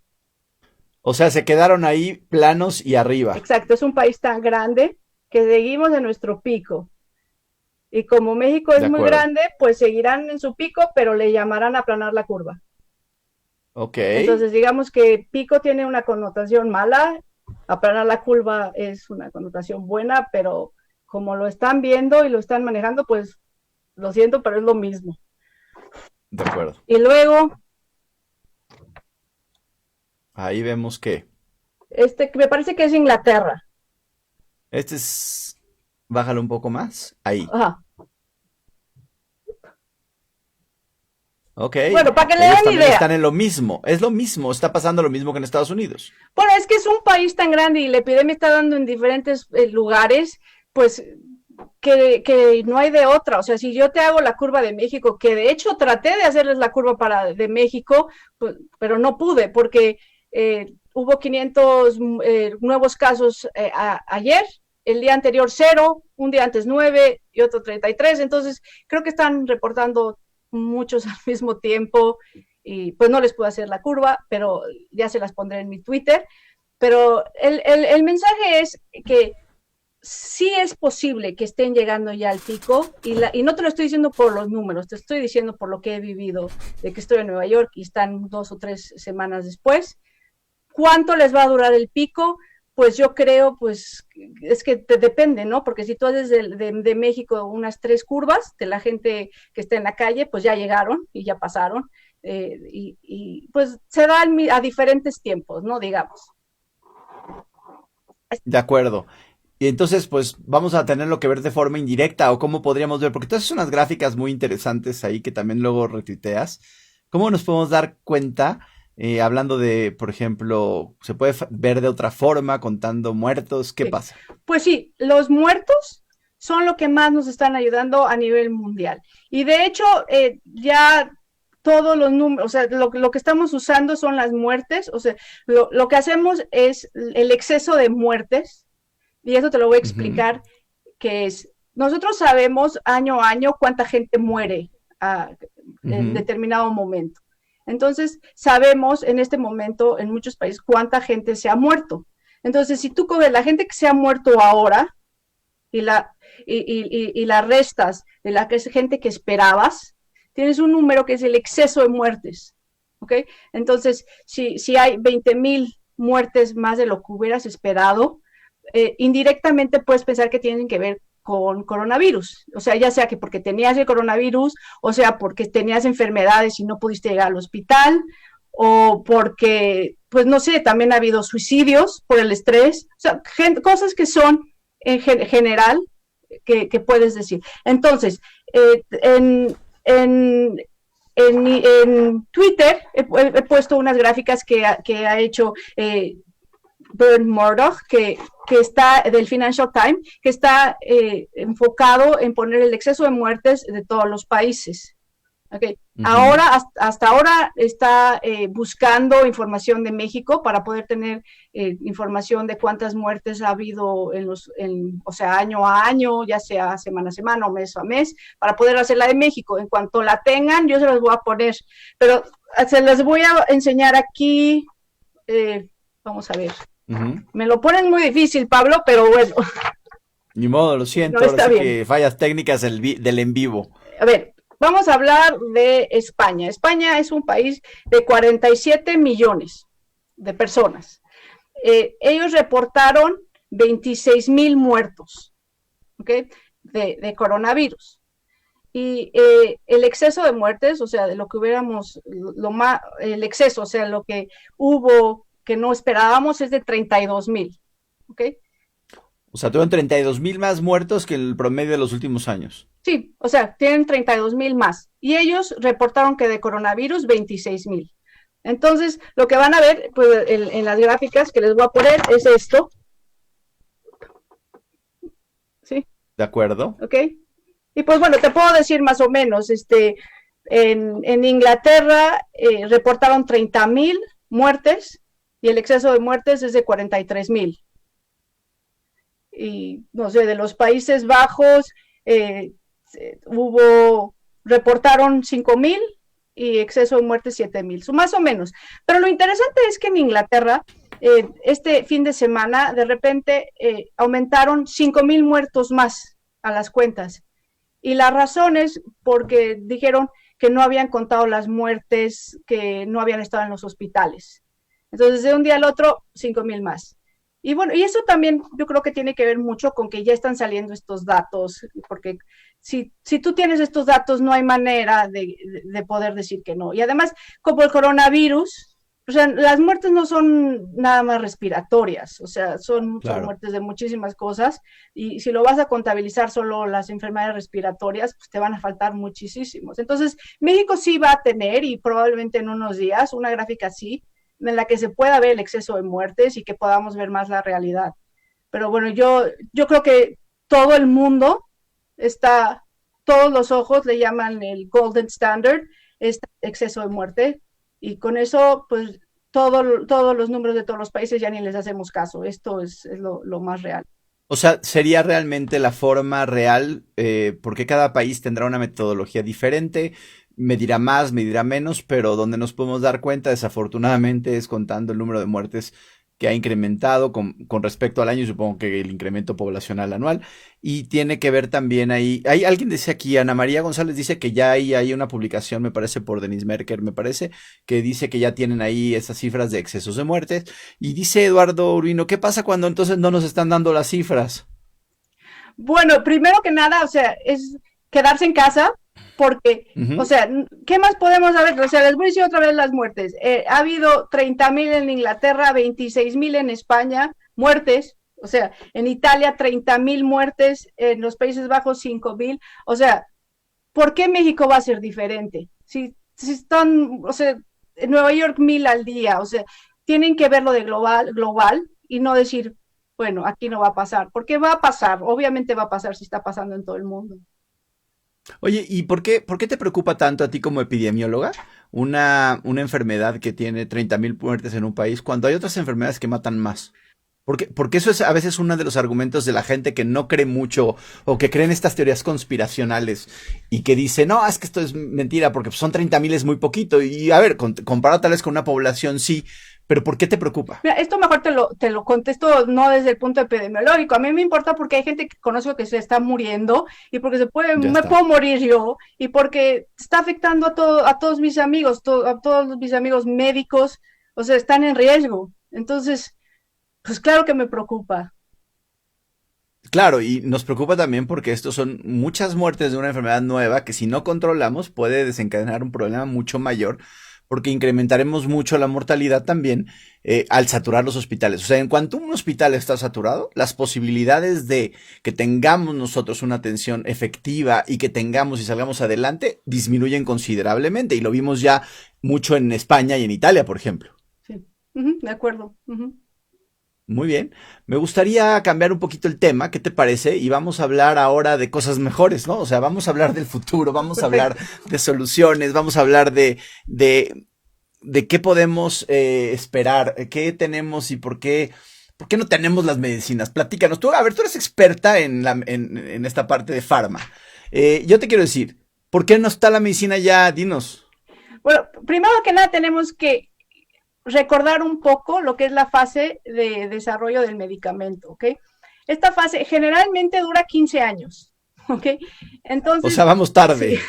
O sea, se quedaron ahí planos y arriba. Exacto, es un país tan grande que seguimos en nuestro pico. Y como México es muy grande, pues seguirán en su pico, pero le llamarán aplanar la curva. Ok. Entonces, digamos que pico tiene una connotación mala, aplanar la curva es una connotación buena, pero como lo están viendo y lo están manejando, pues lo siento, pero es lo mismo. De acuerdo. Y luego... Ahí vemos que... me parece que es Inglaterra. Este es... Bájalo un poco más. Ahí. Ajá. Ok. Bueno, para que le den idea. Están en lo mismo. Es lo mismo. Está pasando lo mismo que en Estados Unidos. Bueno, es que es un país tan grande y la epidemia está dando en diferentes lugares, pues... Que no hay de otra. O sea, si yo te hago la curva de México, que de hecho traté de hacerles la curva de México, pues, pero no pude, porque hubo 500 nuevos casos ayer, el día anterior 0, un día antes 9 y otro 33, entonces creo que están reportando muchos al mismo tiempo y pues no les puedo hacer la curva, pero ya se las pondré en mi Twitter. Pero el mensaje es que sí es posible que estén llegando ya al pico, y no te lo estoy diciendo por los números, te estoy diciendo por lo que he vivido, de que estoy en Nueva York y están 2 o 3 semanas después. ¿Cuánto les va a durar el pico? Pues yo creo, pues, es que te depende, ¿no? Porque si tú haces de México unas 3 curvas de la gente que está en la calle, pues ya llegaron y ya pasaron, pues se dan a diferentes tiempos, ¿no? Digamos. De acuerdo. Y entonces, pues vamos a tenerlo que ver de forma indirecta o cómo podríamos ver, porque tú haces unas gráficas muy interesantes ahí que también luego retuiteas. ¿Cómo nos podemos dar cuenta, hablando de, por ejemplo, se puede ver de otra forma contando muertos? ¿Qué Sí. pasa? Pues sí, los muertos son lo que más nos están ayudando a nivel mundial. Y de hecho, ya todos los números, o sea, lo que estamos usando son las muertes, o sea, lo que hacemos es el exceso de muertes, y eso te lo voy a Ujú, explicar, que es, nosotros sabemos año a año cuánta gente muere en ujú. determinado momento. Entonces, sabemos en este momento en muchos países cuánta gente se ha muerto. Entonces, si tú coges la gente que se ha muerto ahora y la restas de la gente que esperabas, tienes un número que es el exceso de muertes. ¿Ok? Entonces, si hay 20,000 muertes más de lo que hubieras esperado, indirectamente puedes pensar que tienen que ver con coronavirus, o sea, ya sea que porque tenías el coronavirus, o sea, porque tenías enfermedades y no pudiste llegar al hospital, o porque, pues no sé, también ha habido suicidios por el estrés, o sea, cosas que son en general que puedes decir. Entonces, en, en Twitter he puesto unas gráficas que ha hecho Bernd Murdoch, que está del Financial Times, que está enfocado en poner el exceso de muertes de todos los países. Okay. Ujú. Ahora, hasta ahora está buscando información de México para poder tener información de cuántas muertes ha habido o sea, año a año, ya sea semana a semana o mes a mes, para poder hacer la de México. En cuanto la tengan, yo se las voy a poner, pero se las voy a enseñar aquí. Vamos a ver. Ujú. Me lo ponen muy difícil, Pablo, pero bueno, Ni modo, lo no siento, ahora está sí bien. que fallas técnicas del en vivo. A ver, vamos a hablar de España. España es un país de 47 millones de personas. Ellos reportaron 26,000 muertos, ¿ok? De coronavirus. Y el exceso de muertes, o sea, de lo que hubiéramos, el exceso, o sea, lo que hubo que no esperábamos es de 32,000, ¿ok? O sea, tuvieron 32,000 más muertos que el promedio de los últimos años. Sí, o sea, tienen 32,000 más. Y ellos reportaron que de coronavirus 26,000. Entonces, lo que van a ver pues, en las gráficas que les voy a poner es esto. ¿Sí? ¿De acuerdo? ¿Ok? Y pues bueno, te puedo decir más o menos, en Inglaterra reportaron 30,000 muertes y el exceso de muertes es de 43,000. Y no sé, de los Países Bajos eh, reportaron 5,000 y exceso de muerte 7,000, más o menos. Pero lo interesante es que en Inglaterra, este fin de semana, de repente aumentaron 5,000 muertos más a las cuentas. Y la razón es porque dijeron que no habían contado las muertes que no habían estado en los hospitales. Entonces, de un día al otro, 5,000 más. Y bueno, y eso también yo creo que tiene que ver mucho con que ya están saliendo estos datos, porque si tú tienes estos datos, no hay manera de poder decir que no. Y además, como el coronavirus, o sea, las muertes no son nada más respiratorias, o sea, son Claro. muertes de muchísimas cosas, y si lo vas a contabilizar solo las enfermedades respiratorias, pues te van a faltar muchísimos. Entonces, México sí va a tener, y probablemente en unos días, una gráfica así, en la que se pueda ver el exceso de muertes y que podamos ver más la realidad. Pero bueno, yo creo que todo el mundo está, todos los ojos le llaman el golden standard, este exceso de muerte, y con eso, pues todos los números de todos los países ya ni les hacemos caso. Esto es lo más real. O sea, sería realmente la forma real, porque cada país tendrá una metodología diferente, medirá más, medirá menos, pero donde nos podemos dar cuenta, desafortunadamente, es contando el número de muertes que ha incrementado con respecto al año, y supongo que el incremento poblacional anual, y tiene que ver también ahí, hay alguien dice aquí, Ana María González dice que ya hay una publicación, me parece por Denise Merker, me parece, que dice que ya tienen ahí esas cifras de excesos de muertes, y dice Eduardo Urbino, ¿qué pasa cuando entonces no nos están dando las cifras? Bueno, primero que nada, o sea, es quedarse en casa, porque, o Ujú. sea, ¿qué más podemos saber? O sea, les voy a decir otra vez las muertes. Ha habido 30.000 en Inglaterra, 26.000 en España, muertes. O sea, en Italia 30.000 muertes, en los Países Bajos 5.000. O sea, ¿por qué México va a ser diferente? Si están, o sea, en Nueva York 1.000 al día. O sea, tienen que verlo de global y no decir, bueno, aquí no va a pasar, porque va a pasar, obviamente va a pasar si está pasando en todo el mundo. Oye, ¿y por qué te preocupa tanto a ti como epidemióloga una enfermedad que tiene 30.000 muertes en un país cuando hay otras enfermedades que matan más? Porque eso es a veces uno de los argumentos de la gente que no cree mucho o que cree en estas teorías conspiracionales y que dice, no, es que esto es mentira porque son 30.000 es muy poquito. Y a ver, comparado tal vez con una población, sí, pero ¿por qué te preocupa? Mira, esto mejor te lo contesto no desde el punto epidemiológico. A mí me importa porque hay gente que conozco que se está muriendo y porque Ya me está. puedo morir yo y porque está afectando a todos mis amigos, a todos mis amigos médicos, o sea, están en riesgo. Entonces, pues claro que me preocupa. Claro, y nos preocupa también porque estos son muchas muertes de una enfermedad nueva que si no controlamos puede desencadenar un problema mucho mayor porque incrementaremos mucho la mortalidad también al saturar los hospitales. O sea, en cuanto un hospital está saturado, las posibilidades de que tengamos nosotros una atención efectiva y que tengamos y salgamos adelante disminuyen considerablemente. Y lo vimos ya mucho en España y en Italia, por ejemplo. Sí, ujú, de acuerdo. Ujú. Muy bien. Me gustaría cambiar un poquito el tema, ¿qué te parece? Y vamos a hablar ahora de cosas mejores, ¿no? O sea, vamos a hablar del futuro, vamos a hablar Perfecto. de soluciones, vamos a hablar de qué podemos esperar, qué tenemos y por qué no tenemos las medicinas. Platícanos. Tú, a ver, tú eres experta en esta parte de farma. Yo te quiero decir, ¿por qué no está la medicina ya? Dinos. Bueno, primero que nada tenemos que recordar un poco lo que es la fase de desarrollo del medicamento, ¿ok? Esta fase generalmente dura 15 años, ¿ok? O sea, Entonces, vamos sí, tarde.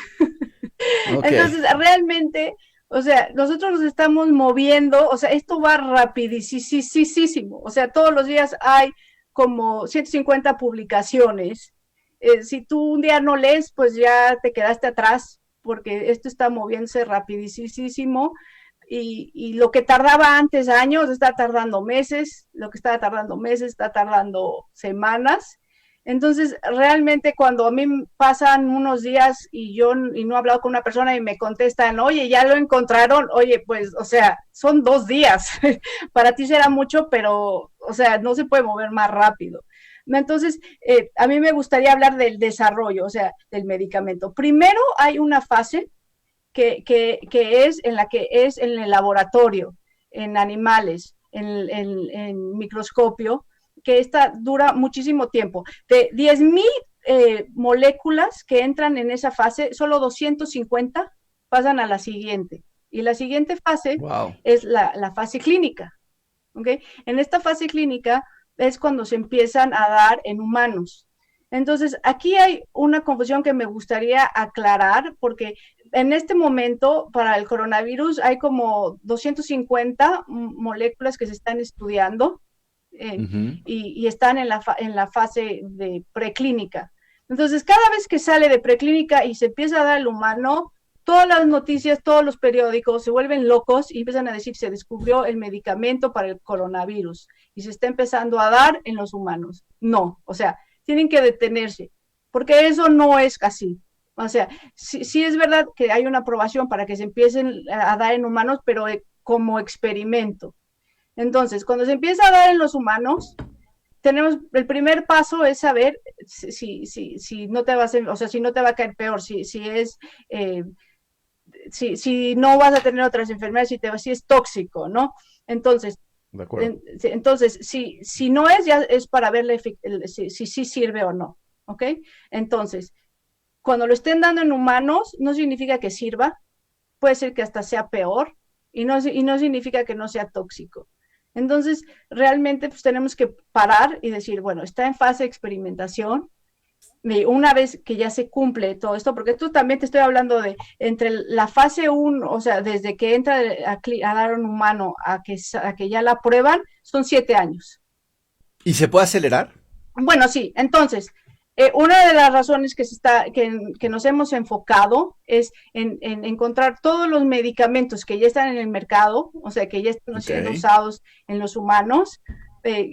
Ok. entonces realmente, o sea, nosotros nos estamos moviendo, o sea, esto va rapidísimo, o sea, todos los días hay como 150 publicaciones. Si tú un día no lees, pues ya te quedaste atrás, porque esto está moviéndose rapidísimo y lo que tardaba antes años está tardando meses, lo que estaba tardando meses está tardando semanas. Entonces, realmente cuando a mí pasan unos días y no he hablado con una persona y me contestan, oye, ya lo encontraron, oye, pues, o sea, son 2 días. Para ti será mucho, pero, o sea, no se puede mover más rápido. Entonces, a mí me gustaría hablar del desarrollo, o sea, del medicamento. Primero hay una fase que es en la que es en el laboratorio, en animales, en microscopio, que esta dura muchísimo tiempo. De 10.000 moléculas que entran en esa fase, solo 250 pasan a la siguiente. Y la siguiente fase Wow. es la fase clínica. ¿Okay? En esta fase clínica es cuando se empiezan a dar en humanos. Entonces, aquí hay una confusión que me gustaría aclarar, porque en este momento para el coronavirus hay como 250 moléculas que se están estudiando eh, Ujú. y están en la fase de preclínica. Entonces, cada vez que sale de preclínica y se empieza a dar al humano, todas las noticias, todos los periódicos se vuelven locos y empiezan a decir que se descubrió el medicamento para el coronavirus y se está empezando a dar en los humanos. No, o sea, tienen que detenerse, porque eso no es así. O sea, sí es verdad que hay una aprobación para que se empiecen a dar en humanos, pero como experimento. Entonces, cuando se empieza a dar en los humanos, tenemos, el primer paso es saber si no te vas a, o sea, si no te va a caer peor, eh, si no vas a tener otras enfermedades, si es tóxico, ¿no? Entonces, De acuerdo. entonces si no es, ya es para ver si sirve o no, ¿ok? Entonces, cuando lo estén dando en humanos, no significa que sirva, puede ser que hasta sea peor y no significa que no sea tóxico. Entonces, realmente pues tenemos que parar y decir, bueno, está en fase de experimentación, y una vez que ya se cumple todo esto, porque tú también te estoy hablando de entre la fase 1, o sea, desde que entra a dar un humano a que ya la prueban, son 7 años. ¿Y se puede acelerar? Bueno, sí, entonces, una de las razones que nos hemos enfocado es en encontrar todos los medicamentos que ya están en el mercado, o sea, que ya están Ok. siendo usados en los humanos,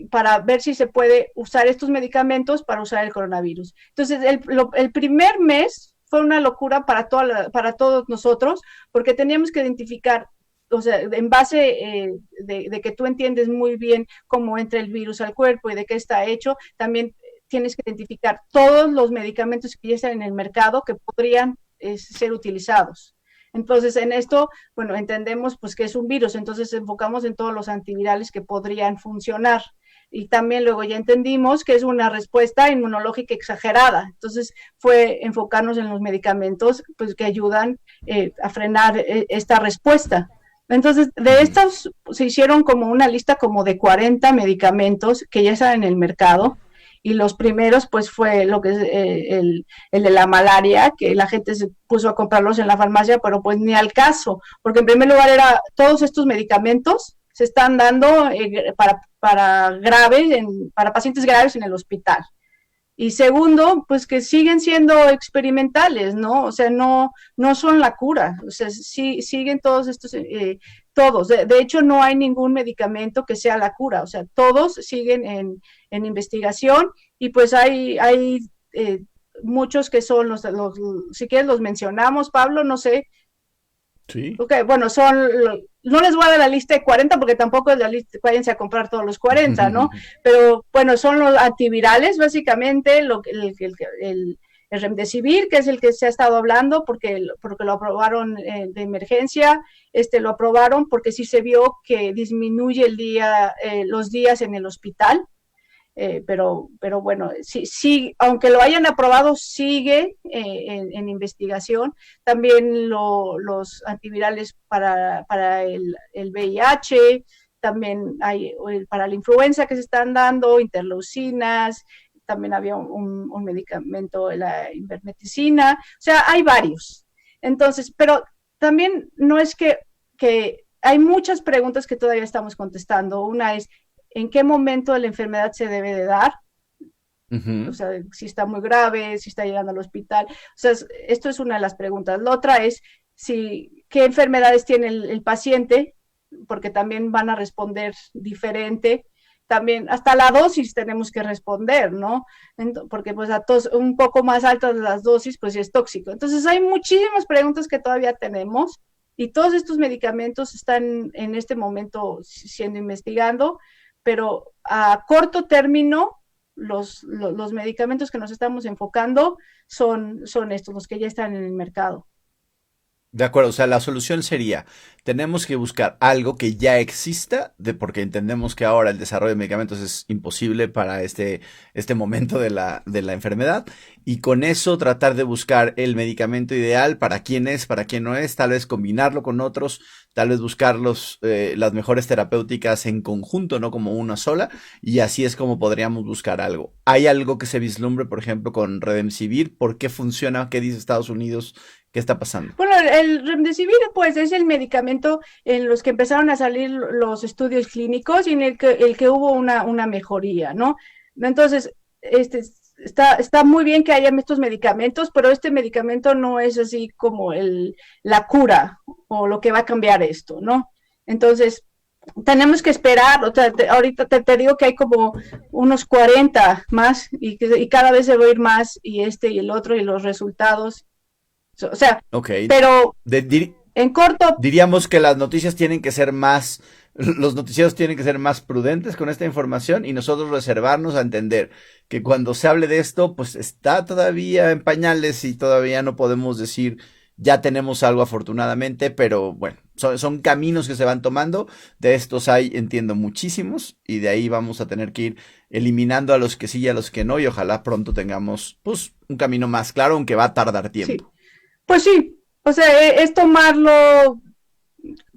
para ver si se puede usar estos medicamentos para usar el coronavirus. Entonces, el primer mes fue una locura para todos nosotros, porque teníamos que identificar, o sea, en base de que tú entiendes muy bien cómo entra el virus al cuerpo y de qué está hecho, también tienes que identificar todos los medicamentos que ya están en el mercado que podrían ser utilizados. Entonces, en esto, bueno, entendemos pues que es un virus, entonces enfocamos en todos los antivirales que podrían funcionar. Y también luego ya entendimos que es una respuesta inmunológica exagerada. Entonces fue enfocarnos en los medicamentos pues, que ayudan a frenar esta respuesta. Entonces, de estos se hicieron como una lista como de 40 medicamentos que ya están en el mercado, y los primeros pues fue lo que es el de la malaria, que la gente se puso a comprarlos en la farmacia, pero pues ni al caso, porque en primer lugar era todos estos medicamentos se están dando para pacientes graves en el hospital. Y segundo, pues que siguen siendo experimentales, ¿no? O sea, no son la cura, o sea, sí, siguen todos estos, todos. De hecho, no hay ningún medicamento que sea la cura, o sea, todos siguen en investigación y pues hay muchos que son si quieres los mencionamos, Pablo, no sé. Sí. Ok, bueno, no les voy a dar la lista de 40 porque tampoco es la lista, váyanse a comprar todos los 40, ¿no? Pero bueno, son los antivirales, básicamente, el remdesivir, que es el que se ha estado hablando, porque lo aprobaron de emergencia, lo aprobaron porque sí se vio que disminuye los días en el hospital. Pero bueno, sí, aunque lo hayan aprobado, sigue en investigación. También los antivirales para el VIH, también hay para la influenza que se están dando, interleucinas, también había un medicamento, la invermeticina, o sea, hay varios. Entonces, pero también no es que hay muchas preguntas que todavía estamos contestando. Una es, ¿en qué momento de la enfermedad se debe de dar? O sea, si está muy grave, si está llegando al hospital. O sea, esto es una de las preguntas. La otra es qué enfermedades tiene el paciente, porque también van a responder diferente. También hasta la dosis tenemos que responder, ¿no? Porque pues un poco más altas las dosis, pues sí es tóxico. Entonces hay muchísimas preguntas que todavía tenemos y todos estos medicamentos están en este momento siendo investigando, pero a corto término los medicamentos que nos estamos enfocando son estos, los que ya están en el mercado. De acuerdo, o sea, la solución sería, tenemos que buscar algo que ya exista, porque entendemos que ahora el desarrollo de medicamentos es imposible para este momento de la enfermedad, y con eso tratar de buscar el medicamento ideal para quién es, para quién no es, tal vez combinarlo con otros, tal vez buscar las mejores terapéuticas en conjunto, no como una sola, y así es como podríamos buscar algo. ¿Hay algo que se vislumbre, por ejemplo, con Remdesivir? ¿Por qué funciona? ¿Qué dice Estados Unidos? ¿Qué está pasando? Bueno, el remdesivir pues es el medicamento en los que empezaron a salir los estudios clínicos y en el que hubo una mejoría, ¿no? Entonces, está muy bien que haya estos medicamentos, pero este medicamento no es así como la cura o lo que va a cambiar esto, ¿no? Entonces, tenemos que esperar, o sea, ahorita te digo que hay como unos 40 más y cada vez se va a ir más y y el otro y los resultados. O sea, Ok. pero De- dir- en corto, Diríamos que las noticias tienen que ser más, los noticieros tienen que ser más prudentes con esta información y nosotros reservarnos a entender que cuando se hable de esto, pues está todavía en pañales y todavía no podemos decir ya tenemos algo afortunadamente, pero bueno, son caminos que se van tomando. De estos hay, entiendo, muchísimos, y de ahí vamos a tener que ir eliminando a los que sí y a los que no, y ojalá pronto tengamos, pues, un camino más claro, aunque va a tardar Sí, tiempo. pues sí, o sea, es tomarlo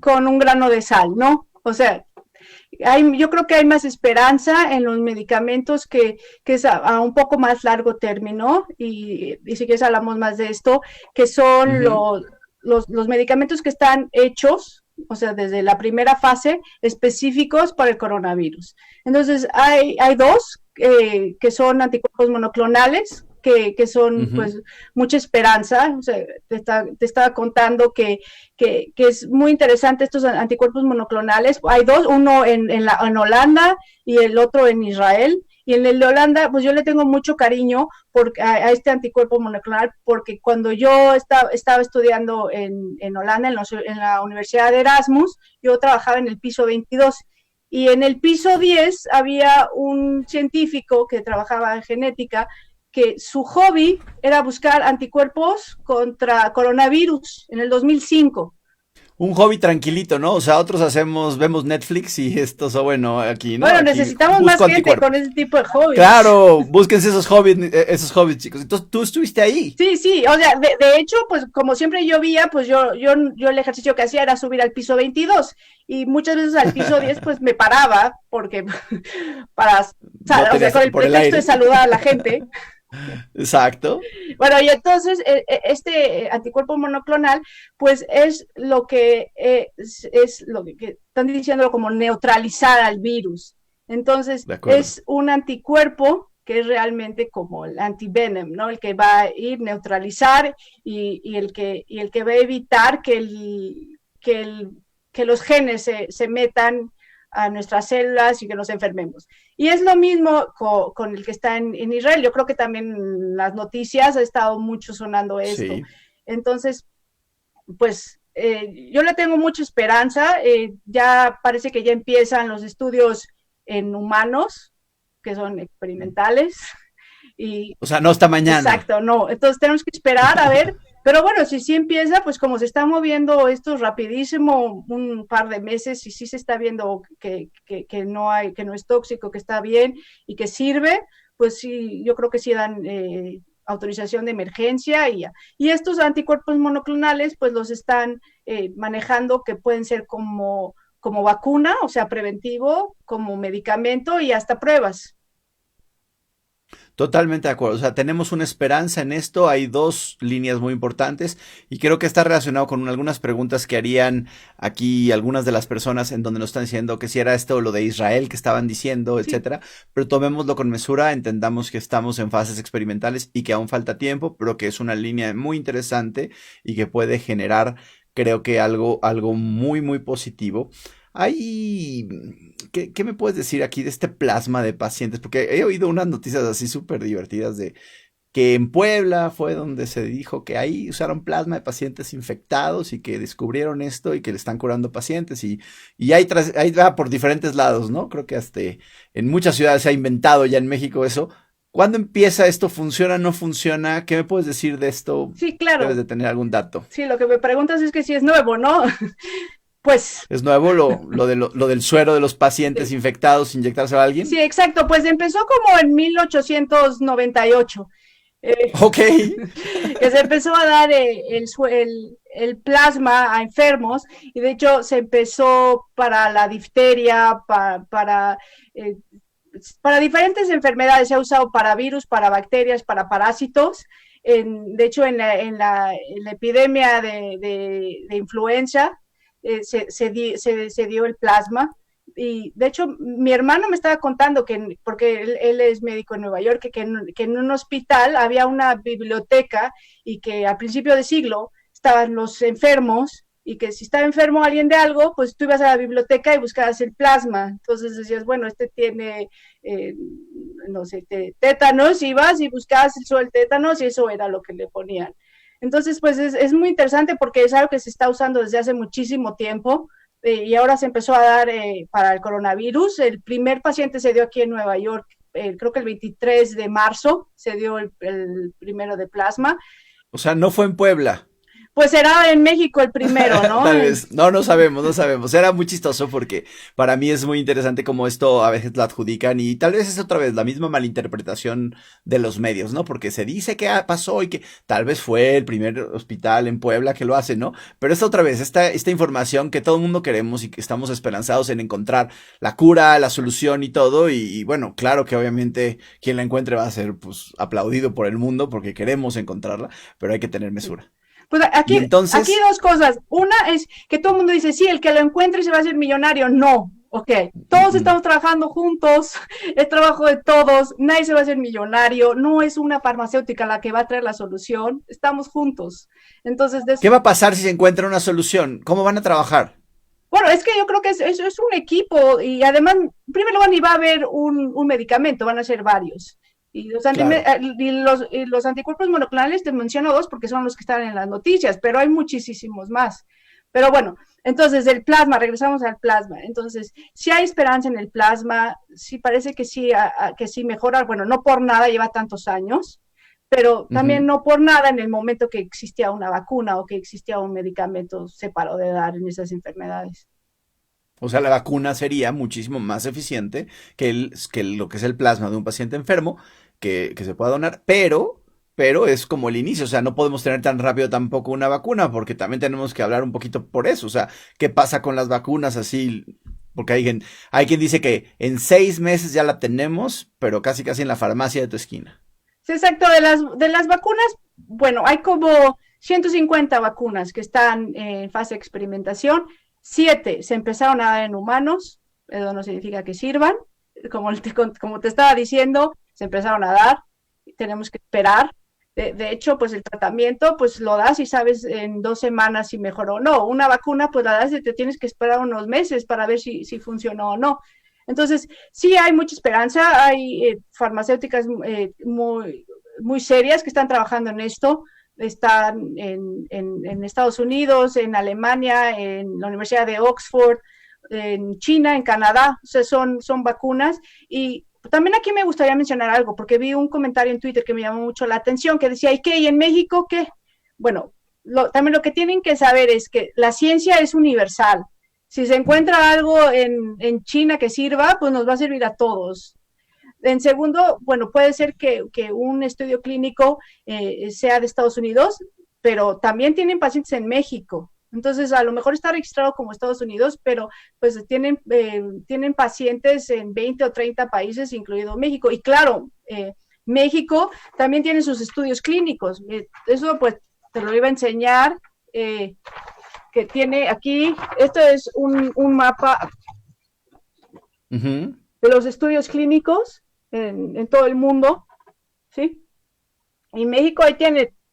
con un grano de sal, ¿no? O sea, yo creo que hay más esperanza en los medicamentos que es a un poco más largo término, y si quieres hablamos más de esto, que son Ujú. los medicamentos que están hechos, o sea, desde la primera fase, específicos para el coronavirus. Entonces, hay dos que son anticuerpos monoclonales, que son Ujú. pues mucha esperanza. O sea, te estaba contando que es muy interesante estos anticuerpos monoclonales. Hay dos, uno en Holanda y el otro en Israel. Y en el de Holanda, pues yo le tengo mucho cariño a este anticuerpo monoclonal, porque cuando yo estaba estudiando en Holanda, en la Universidad de Erasmus, yo trabajaba en el piso 22. Y en el piso 10 había un científico que trabajaba en genética, que su hobby era buscar anticuerpos contra coronavirus en el 2005. Un hobby tranquilito, ¿no? O sea, otros vemos Netflix y estos, o bueno, aquí, ¿no? Bueno, Aquí necesitamos más busco gente con anticuerpos. ese tipo de hobbies. Claro, búsquense esos hobbies, chicos. Entonces, tú estuviste ahí. Sí, sí, o sea, de hecho, pues como siempre llovía, pues yo el ejercicio que hacía era subir al piso 22, y muchas veces al piso 10 pues me paraba porque para, No o sea, tenías con el por el pretexto de aire. saludar a la gente. Exacto. Bueno, y entonces este anticuerpo monoclonal, pues es lo que es lo que están diciendo como neutralizar al virus. Entonces, De acuerdo. es un anticuerpo que es realmente como el antivenom, ¿no? El que va a ir neutralizar, y el que va a evitar que los genes se metan a nuestras células y que nos enfermemos. Y es lo mismo con el que está en Israel. Yo creo que también en las noticias ha estado mucho sonando esto. Sí. Entonces, pues yo le tengo mucha esperanza. Ya parece que ya empiezan los estudios en humanos, que son experimentales. Y O sea, no hasta mañana. exacto, no. Entonces tenemos que esperar a ver. Pero bueno, si sí empieza, pues como se está moviendo esto rapidísimo, un par de meses, y sí se está viendo que no hay, que no es tóxico, que está bien y que sirve, pues sí, yo creo que sí dan autorización de emergencia, y estos anticuerpos monoclonales, pues los están manejando, que pueden ser como vacuna, o sea, preventivo, como medicamento y hasta pruebas. Totalmente de acuerdo. O sea, tenemos una esperanza en esto. Hay dos líneas muy importantes y creo que está relacionado con algunas preguntas que harían aquí algunas de las personas en donde nos están diciendo que si era esto o lo de Israel que estaban diciendo, Sí, etcétera. Pero tomémoslo con mesura, entendamos que estamos en fases experimentales y que aún falta tiempo, pero que es una línea muy interesante y que puede generar, creo que algo muy, muy positivo. Hay, ¿qué me puedes decir aquí de este plasma de pacientes? Porque he oído unas noticias así súper divertidas de que en Puebla fue donde se dijo que ahí usaron plasma de pacientes infectados y que descubrieron esto y que le están curando pacientes y ahí va por diferentes lados, ¿no? Creo que hasta en muchas ciudades se ha inventado ya en México eso. ¿Cuándo empieza esto? ¿Funciona? ¿No funciona? ¿Qué me puedes decir de esto? sí, Debes claro. de tener algún dato. Sí, lo que me preguntas es que si es nuevo, ¿no? Pues ¿Es nuevo lo del suero de los pacientes sí, infectados, inyectarse a sí, alguien? exacto. Pues empezó como en 1898, Ok. que se empezó a dar el plasma a enfermos, y de hecho se empezó para la difteria, eh, para diferentes enfermedades. Se ha usado para virus, para bacterias, para parásitos. De hecho, en la epidemia de influenza, se dio el plasma. Y de hecho, mi hermano me estaba contando porque él es médico en Nueva York, que en un hospital había una biblioteca, y que a principio de siglo estaban los enfermos, y que si estaba enfermo alguien de algo, pues tú ibas a la biblioteca y buscabas el plasma. Entonces decías, bueno, este tiene, eh, no sé, tétanos, ibas y buscabas el tétanos, y eso era lo que le ponían. Entonces, pues es muy interesante, porque es algo que se está usando desde hace muchísimo tiempo, y ahora se empezó a dar para el coronavirus. El primer paciente se dio aquí en Nueva York, creo que el 23 de marzo se dio el primero de plasma. O sea, no fue en Puebla. Pues será en México el primero, ¿no? Tal vez, no sabemos, no sabemos. Era muy chistoso porque para mí es muy interesante cómo esto a veces lo adjudican y tal vez es otra vez la misma malinterpretación de los medios, ¿no? Porque se dice que pasó y que tal vez fue el primer hospital en Puebla que lo hace, ¿no? Pero esta otra vez, esta información que todo el mundo queremos y que estamos esperanzados en encontrar la cura, la solución y todo. Y bueno, claro que obviamente quien la encuentre va a ser pues aplaudido por el mundo porque queremos encontrarla, pero hay que tener mesura. Pues Y aquí entonces, dos cosas. Una es que todo el mundo dice, sí, el que lo encuentre se va a hacer millonario. No, ok. Todos mm, estamos trabajando juntos, es trabajo de todos, nadie se va a hacer millonario, no es una farmacéutica la que va a traer la solución, estamos juntos. Entonces, ¿qué va a pasar si se encuentra una solución? ¿Cómo van a trabajar? bueno, es que yo creo que es un equipo y además, primero ni va a haber un medicamento, van a ser varios. Y Claro. y los anticuerpos monoclonales te menciono dos porque son los que están en las noticias, pero hay muchísimos más. Pero bueno, entonces el plasma, regresamos al plasma. Entonces, si hay esperanza en el plasma, sí parece que sí mejora, bueno, no por nada lleva tantos años, pero también Ujú. no por nada en el momento que existía una vacuna o que existía un medicamento se paró de dar en esas enfermedades. O sea, la vacuna sería muchísimo más eficiente que lo que es el plasma de un paciente enfermo que se pueda donar, pero es como el inicio, o sea, no podemos tener tan rápido tampoco una vacuna, porque también tenemos que hablar un poquito por eso, o sea, ¿qué pasa con las vacunas así? Porque hay quien dice que en 6 meses ya la tenemos, pero casi casi en la farmacia de tu esquina. Sí, exacto, de las vacunas, bueno, hay como 150 vacunas que están en fase de experimentación, 7 se empezaron a dar en humanos, eso no significa que sirvan, como te estaba diciendo, se empezaron a dar, tenemos que esperar. De hecho, pues el tratamiento, pues lo das y sabes en 2 semanas si mejoró o no. Una vacuna, pues la das y te tienes que esperar unos meses para ver si funcionó o no. Entonces, sí hay mucha esperanza, hay farmacéuticas muy serias que están trabajando en esto, están en Estados Unidos, en Alemania, en la Universidad de Oxford, en China, en Canadá, o sea, son vacunas. Y también aquí me gustaría mencionar algo, porque vi un comentario en Twitter que me llamó mucho la atención, que decía, ¿y qué? ¿Y en México qué? Bueno, también lo que tienen que saber es que la ciencia es universal. Si se encuentra algo en China que sirva, pues nos va a servir a todos. En segundo, bueno, puede ser que un estudio clínico sea de Estados Unidos, pero también tienen pacientes en México. Entonces, a lo mejor está registrado como Estados Unidos, pero pues tienen pacientes en 20 o 30 países, incluido México. Y claro, México también tiene sus estudios clínicos. Eso pues te lo iba a enseñar, que tiene aquí, esto es un mapa Ujú. de los estudios clínicos en todo el mundo, ¿sí? Y México ahí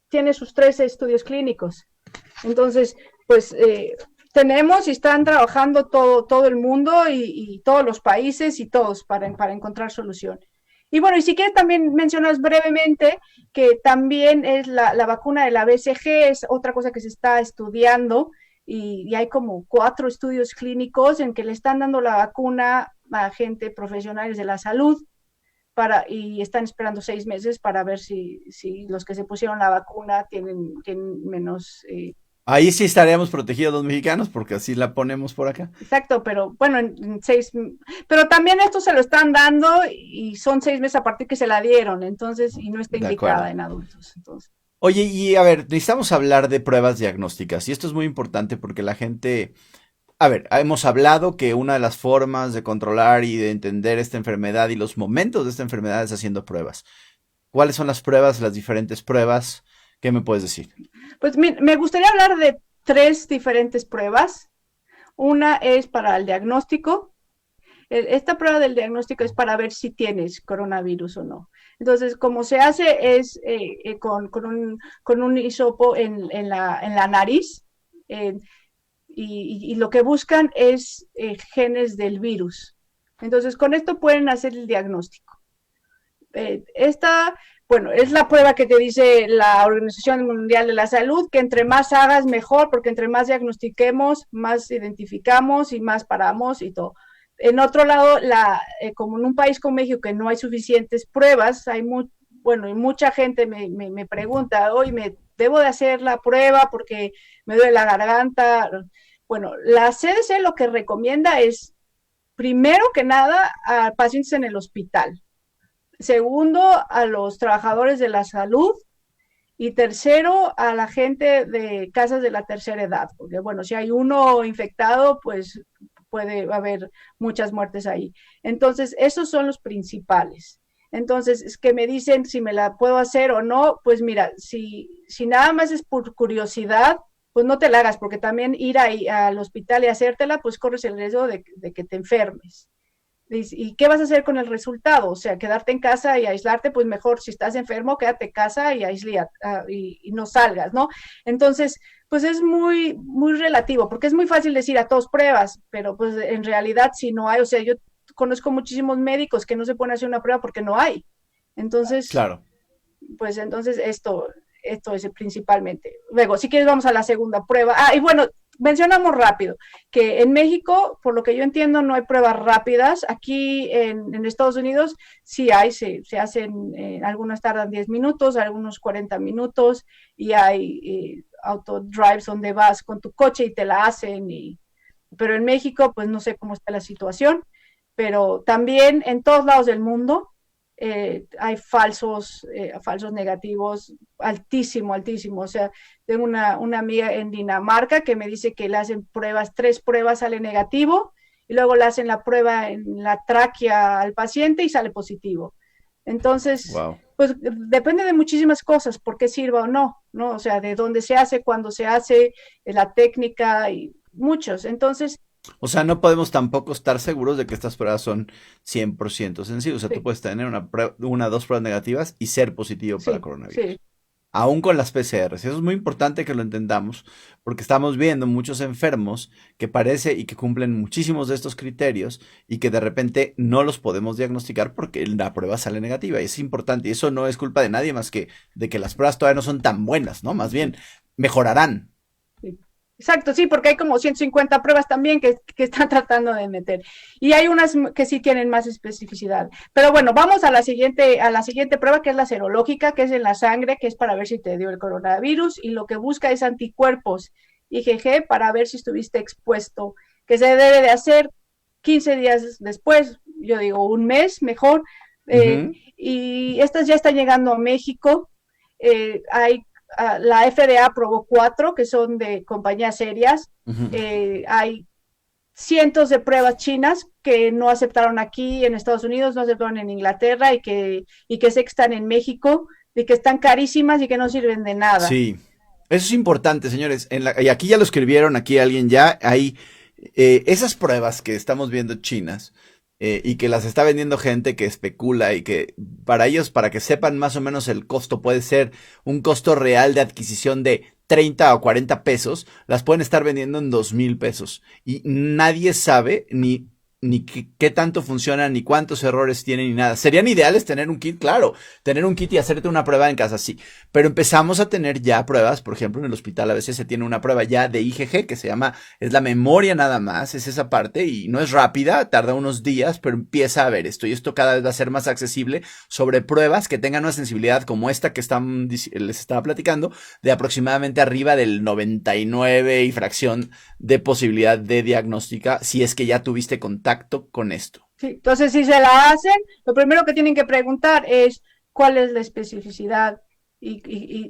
tiene sus 13 estudios clínicos. Entonces, pues tenemos y están trabajando todo el mundo y todos los países y todos para encontrar solución. Y bueno, y si quieres también mencionas brevemente que también es la vacuna de la BCG, es otra cosa que se está estudiando y hay como 4 estudios clínicos en que le están dando la vacuna a gente profesionales de la salud y están esperando 6 meses para ver si los que se pusieron la vacuna tienen menos. Ahí sí estaríamos protegidos los mexicanos porque así la ponemos por acá. Exacto, pero bueno, pero también esto se lo están dando y son 6 meses a partir que se la dieron, entonces, y no está De indicada acuerdo. en adultos, entonces. Oye, y a ver, necesitamos hablar de pruebas diagnósticas y esto es muy importante porque la gente, a ver, hemos hablado que una de las formas de controlar y de entender esta enfermedad y los momentos de esta enfermedad es haciendo pruebas. ¿Cuáles son las pruebas, las diferentes pruebas? ¿Qué me puedes decir? Pues me gustaría hablar de 3 diferentes pruebas. Una es para el diagnóstico. Esta prueba del diagnóstico es para ver si tienes coronavirus o no. Entonces, como se hace es con un hisopo en la nariz, eh, y lo que buscan es genes del virus. Entonces, con esto pueden hacer el diagnóstico. Esta, bueno, es la prueba que te dice la Organización Mundial de la Salud, que entre más hagas mejor, porque entre más diagnostiquemos, más identificamos y más paramos y todo. En otro lado, como en un país como México que no hay suficientes pruebas, bueno, y mucha gente me pregunta, oye, debo de hacer la prueba porque me duele la garganta. Bueno, la CDC lo que recomienda es, primero que nada, a pacientes en el hospital. Segundo, a los trabajadores de la salud. Y tercero, a la gente de casas de la tercera edad, porque bueno, si hay uno infectado, pues puede haber muchas muertes ahí. Entonces, esos son los principales. Entonces, es que me dicen si me la puedo hacer o no, pues mira, si nada más es por curiosidad, pues no te la hagas, porque también ir ahí al hospital y hacértela, pues corres el riesgo de que te enfermes. ¿Y qué vas a hacer con el resultado? O sea, quedarte en casa y aislarte, pues mejor si estás enfermo, quédate en casa y y no salgas, ¿no? Entonces, pues es muy relativo, porque es muy fácil decir a todos pruebas, pero pues en realidad si no hay, o sea, yo conozco muchísimos médicos que no se pueden hacer una prueba porque no hay. Entonces, Claro. pues entonces esto es principalmente. Luego, si quieres, vamos a la segunda prueba. Y bueno, mencionamos rápido que en México, por lo que yo entiendo, no hay pruebas rápidas. Aquí en Estados Unidos sí hay, se hacen, algunas tardan 10 minutos, algunos 40 minutos, y hay autodrives donde vas con tu coche y te la hacen. Pero en México, pues no sé cómo está la situación, pero también en todos lados del mundo hay falsos negativos, altísimo, altísimo. O sea, tengo una amiga en Dinamarca que me dice que le hacen pruebas, 3 pruebas sale negativo, y luego le hacen la prueba en la tráquea al paciente y sale positivo. Entonces, Wow. pues depende de muchísimas cosas, por qué sirva o no, ¿no? O sea, de dónde se hace, cuándo se hace, la técnica y muchos. Entonces, O sea, no podemos tampoco estar seguros de que estas pruebas son 100% sencillas. O sea, tú sí, puedes tener una, 2 pruebas negativas y ser positivo para sí, coronavirus. sí. Aún con las PCRs. Eso es muy importante que lo entendamos, porque estamos viendo muchos enfermos que parece y que cumplen muchísimos de estos criterios y que de repente no los podemos diagnosticar porque la prueba sale negativa. Y es importante. Y eso no es culpa de nadie más que de que las pruebas todavía no son tan buenas, ¿no? Más bien, mejorarán. Sí. Exacto, sí, porque hay como 150 pruebas también que están tratando de meter. Y hay unas que sí tienen más especificidad. Pero bueno, vamos a la siguiente prueba, que es la serológica, que es en la sangre, que es para ver si te dio el coronavirus, y lo que busca es anticuerpos IgG para ver si estuviste expuesto, que se debe de hacer 15 días después, yo digo un mes mejor. Ujú. Y estas ya están llegando a México. Hay La FDA aprobó 4 que son de compañías serias. Ujú. Hay cientos de pruebas chinas que no aceptaron aquí en Estados Unidos, no aceptaron en Inglaterra y que sé que están en México y que están carísimas y que no sirven de nada. Sí, eso es importante, señores. Y aquí ya lo escribieron, aquí alguien ya, hay esas pruebas que estamos viendo chinas y que las está vendiendo gente que especula y que para ellos, para que sepan más o menos el costo, puede ser un costo real de adquisición de 30 o 40 pesos, las pueden estar vendiendo en 2,000 pesos. Y nadie sabe ni qué tanto funciona, ni cuántos errores tienen, ni nada. Serían ideales tener un kit, claro, tener un kit y hacerte una prueba en casa, sí. Pero empezamos a tener ya pruebas, por ejemplo, en el hospital a veces se tiene una prueba ya de IgG que se llama, es la memoria nada más, es esa parte y no es rápida, tarda unos días, pero empieza a ver esto y esto cada vez va a ser más accesible sobre pruebas que tengan una sensibilidad como esta que les estaba platicando, de aproximadamente arriba del 99 y fracción de posibilidad de diagnóstica si es que ya tuviste contacto con esto. Sí, entonces, si se la hacen, lo primero que tienen que preguntar es cuál es la especificidad y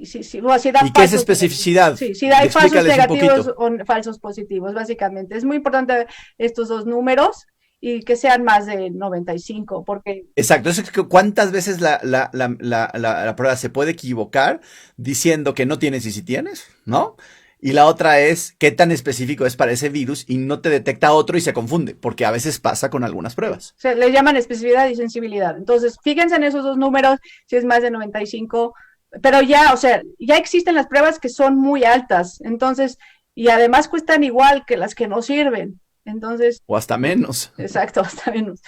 si da ¿Y qué es falsos negativos. especificidad? Sí, si da falsos Explícales un negativos poquito. o falsos positivos, básicamente. Es muy importante estos dos números y que sean más de 95, porque Exacto, es que cuántas veces la prueba se puede equivocar diciendo que no tienes y si tienes, ¿no? Y la otra es qué tan específico es para ese virus y no te detecta otro y se confunde, porque a veces pasa con algunas pruebas. se le llaman especificidad y sensibilidad. Entonces, fíjense en esos dos números, si es más de 95, pero ya, o sea, ya existen las pruebas que son muy altas, entonces, y además cuestan igual que las que no sirven. Entonces, O hasta menos. exacto, hasta menos.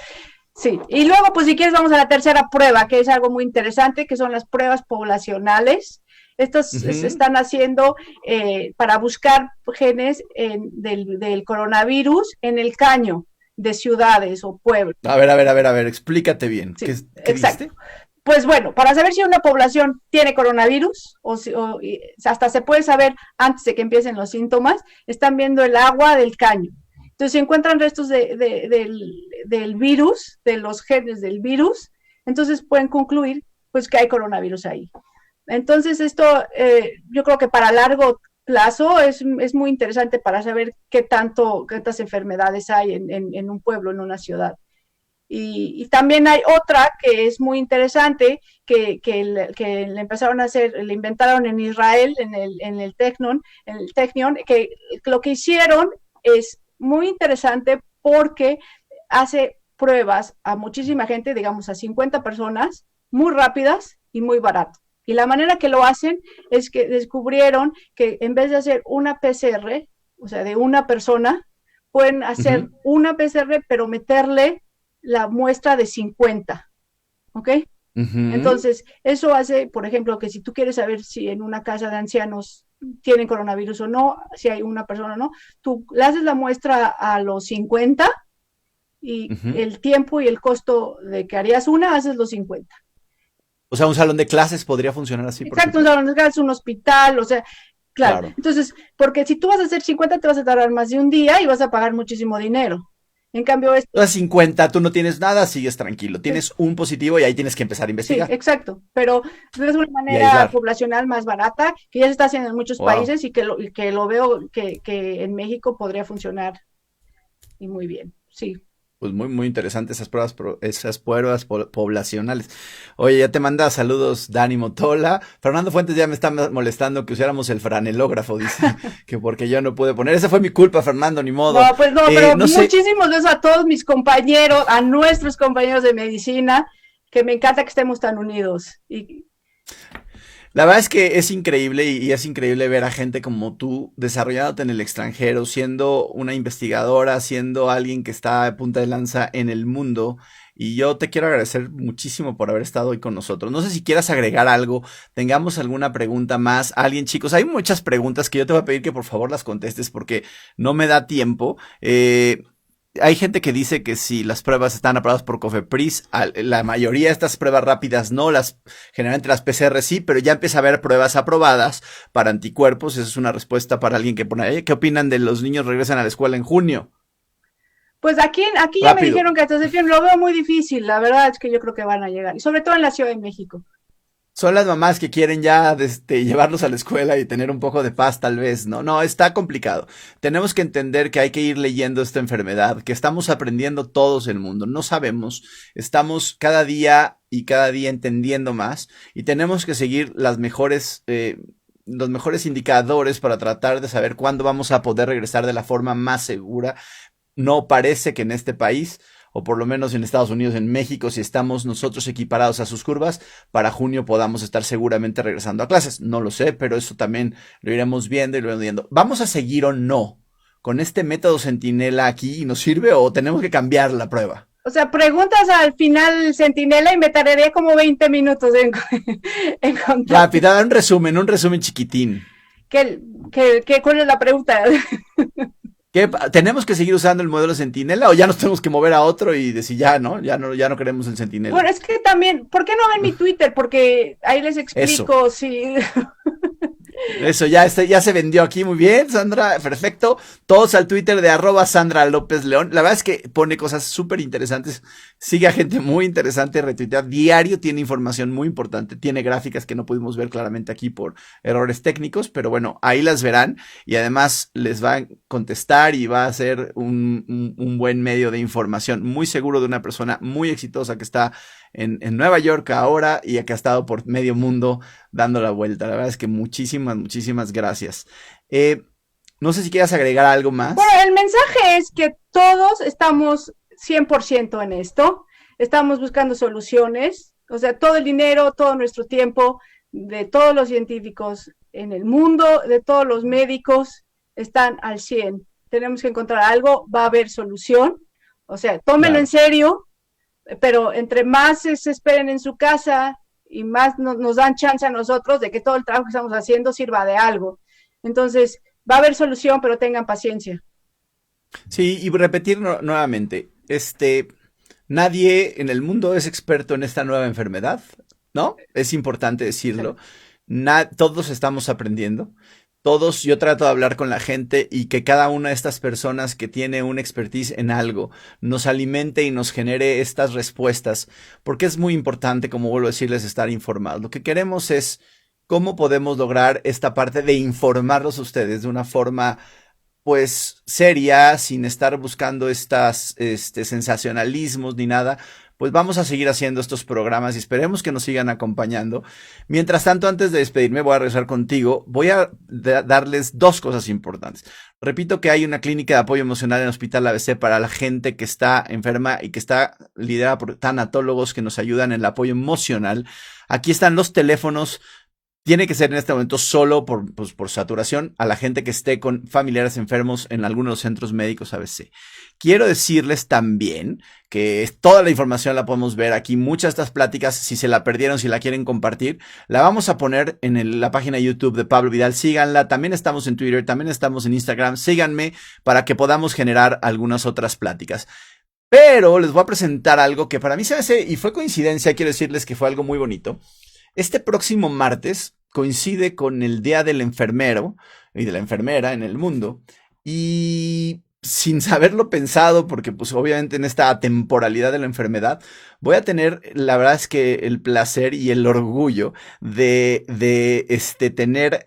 Sí, y luego, pues si quieres, vamos a la tercera prueba, que es algo muy interesante, que son las pruebas poblacionales. Estas se Ujú. están haciendo para buscar genes del coronavirus en el caño de ciudades o pueblos. A ver, a ver, a ver, a ver, explícate bien. Sí, Qué exacto. dijiste? Pues bueno, para saber si una población tiene coronavirus hasta se puede saber antes de que empiecen los síntomas, están viendo el agua del caño. Entonces, si encuentran restos del virus, de los genes del virus, entonces pueden concluir pues que hay coronavirus ahí. Entonces, esto yo creo que para largo plazo es muy interesante para saber qué tantas enfermedades hay en un pueblo, en una ciudad. Y también hay otra que es muy interesante, que le empezaron a hacer, le inventaron en Israel, en el Technion, que lo que hicieron es muy interesante porque hace pruebas a muchísima gente, digamos a 50 personas, muy rápidas y muy barato. Y la manera que lo hacen es que descubrieron que en vez de hacer una PCR, o sea, de una persona, pueden hacer una PCR, pero meterle la muestra de 50, ¿ok? Entonces, eso hace, por ejemplo, que si tú quieres saber si en una casa de ancianos tienen coronavirus o no, si hay una persona o no, tú le haces la muestra a los 50 y el tiempo y el costo de que harías una, haces los 50. O sea, un salón de clases podría funcionar así, por Exacto, ejemplo. un salón de clases, un hospital, o sea, claro. Entonces, porque si tú vas a hacer 50, te vas a tardar más de un día y vas a pagar muchísimo dinero. En cambio, A 50, tú no tienes nada, sigues tranquilo. Tienes un positivo y ahí tienes que empezar a investigar. Sí, exacto, pero es una Y manera aislar. poblacional más barata que ya se está haciendo en muchos Wow. países y que lo veo que en México podría funcionar y muy bien, sí. Pues muy, muy interesante esas pruebas poblacionales. Oye, ya te manda saludos Dani Motola. Fernando Fuentes ya me está molestando que usáramos el franelógrafo, dice, que porque yo no pude poner. Esa fue mi culpa, Fernando, ni No, modo. pues no, pero No sé, muchísimos besos a todos mis compañeros, a nuestros compañeros de medicina, que me encanta que estemos tan unidos. Y la verdad es que es increíble y es increíble ver a gente como tú desarrollándote en el extranjero, siendo una investigadora, siendo alguien que está a punta de lanza en el mundo. Y yo te quiero agradecer muchísimo por haber estado hoy con nosotros. No sé si quieras agregar algo, tengamos alguna pregunta más. Alguien, chicos, hay muchas preguntas que yo te voy a pedir que por favor las contestes porque no me da tiempo. Hay gente que dice que si las pruebas están aprobadas por Cofepris, la mayoría de estas pruebas rápidas no, generalmente las PCR sí, pero ya empieza a haber pruebas aprobadas para anticuerpos. Esa es una respuesta para alguien que pone ahí. ¿Qué opinan de los niños regresan a la escuela en junio? pues aquí ya me Rápido. dijeron que hasta septiembre lo veo muy difícil, la verdad es que yo creo que van a llegar, y sobre todo en la Ciudad de México. Son las mamás que quieren ya llevarlos a la escuela y tener un poco de paz, tal vez, ¿no? No, está complicado. Tenemos que entender que hay que ir leyendo esta enfermedad, que estamos aprendiendo todos el mundo. No sabemos, estamos cada día y cada día entendiendo más y tenemos que seguir los mejores indicadores para tratar de saber cuándo vamos a poder regresar de la forma más segura. No parece que en este país, o por lo menos en Estados Unidos, en México, si estamos nosotros equiparados a sus curvas, para junio podamos estar seguramente regresando a clases. No lo sé, pero eso también lo iremos viendo y lo iremos viendo. ¿Vamos a seguir o no con este método Centinela aquí y nos sirve o tenemos que cambiar la prueba? O sea, preguntas al final Centinela y me tardaría como 20 minutos en contar. Rápida, un resumen chiquitín. ¿Cuál es la pregunta? ¿Tenemos que seguir usando el modelo Centinela o ya nos tenemos que mover a otro y decir ya, ¿no? Ya no queremos el Bueno, Centinela? es que también, ¿por qué no ven mi Twitter? Porque ahí les Eso. explico si... Eso ya se vendió aquí muy bien, Sandra, perfecto. Todos al Twitter de @SandraLópez-León. La verdad es que pone cosas súper interesantes. Sigue a gente muy interesante, retuitea diario, tiene información muy importante, tiene gráficas que no pudimos ver claramente aquí por errores técnicos, pero bueno, ahí las verán y además les va a contestar y va a ser un buen medio de información. Muy seguro de una persona muy exitosa que está en Nueva York ahora y que ha estado por medio mundo dando la vuelta. La verdad es que muchísimas gracias. No sé si quieras agregar algo Bueno, más. el mensaje es que todos estamos 100% en esto, estamos buscando soluciones, o sea, todo el dinero, todo nuestro tiempo, de todos los científicos en el mundo, de todos los médicos, están al 100. Tenemos que encontrar algo, va a haber solución, o sea, tómenlo en Claro. serio, pero entre más se esperen en su casa y más nos dan chance a nosotros de que todo el trabajo que estamos haciendo sirva de algo. Entonces, va a haber solución, pero tengan paciencia. Sí, y repetir nuevamente, nadie en el mundo es experto en esta nueva enfermedad. ¿no? Es importante decirlo. Todos estamos aprendiendo. Todos, yo trato de hablar con la gente y que cada una de estas personas que tiene una expertise en algo nos alimente y nos genere estas respuestas, porque es muy importante, como vuelvo a decirles, estar informados. Lo que queremos es cómo podemos lograr esta parte de informarlos a ustedes de una forma pues seria, sin estar buscando estas sensacionalismos ni nada, pues vamos a seguir haciendo estos programas y esperemos que nos sigan acompañando. Mientras tanto, antes de despedirme, voy a regresar contigo. Voy a darles dos cosas importantes. Repito que hay una clínica de apoyo emocional en el Hospital ABC para la gente que está enferma y que está liderada por tanatólogos que nos ayudan en el apoyo emocional. Aquí están los teléfonos. Tiene que ser en este momento solo por saturación a la gente que esté con familiares enfermos en algunos de los centros médicos ABC. Quiero decirles también que toda la información la podemos ver aquí. Muchas de estas pláticas, si se la perdieron, si la quieren compartir, la vamos a poner en la página de YouTube de Pablo Vidal. Síganla. También estamos en Twitter, también estamos en Instagram. Síganme para que podamos generar algunas otras pláticas. Pero les voy a presentar algo que para mí se hace, y fue coincidencia, quiero decirles que fue algo muy bonito. Este próximo martes coincide con el Día del Enfermero y de la Enfermera en el mundo, y sin saberlo pensado, porque pues obviamente en esta temporalidad de la enfermedad, voy a tener, la verdad es que el placer y el orgullo de tener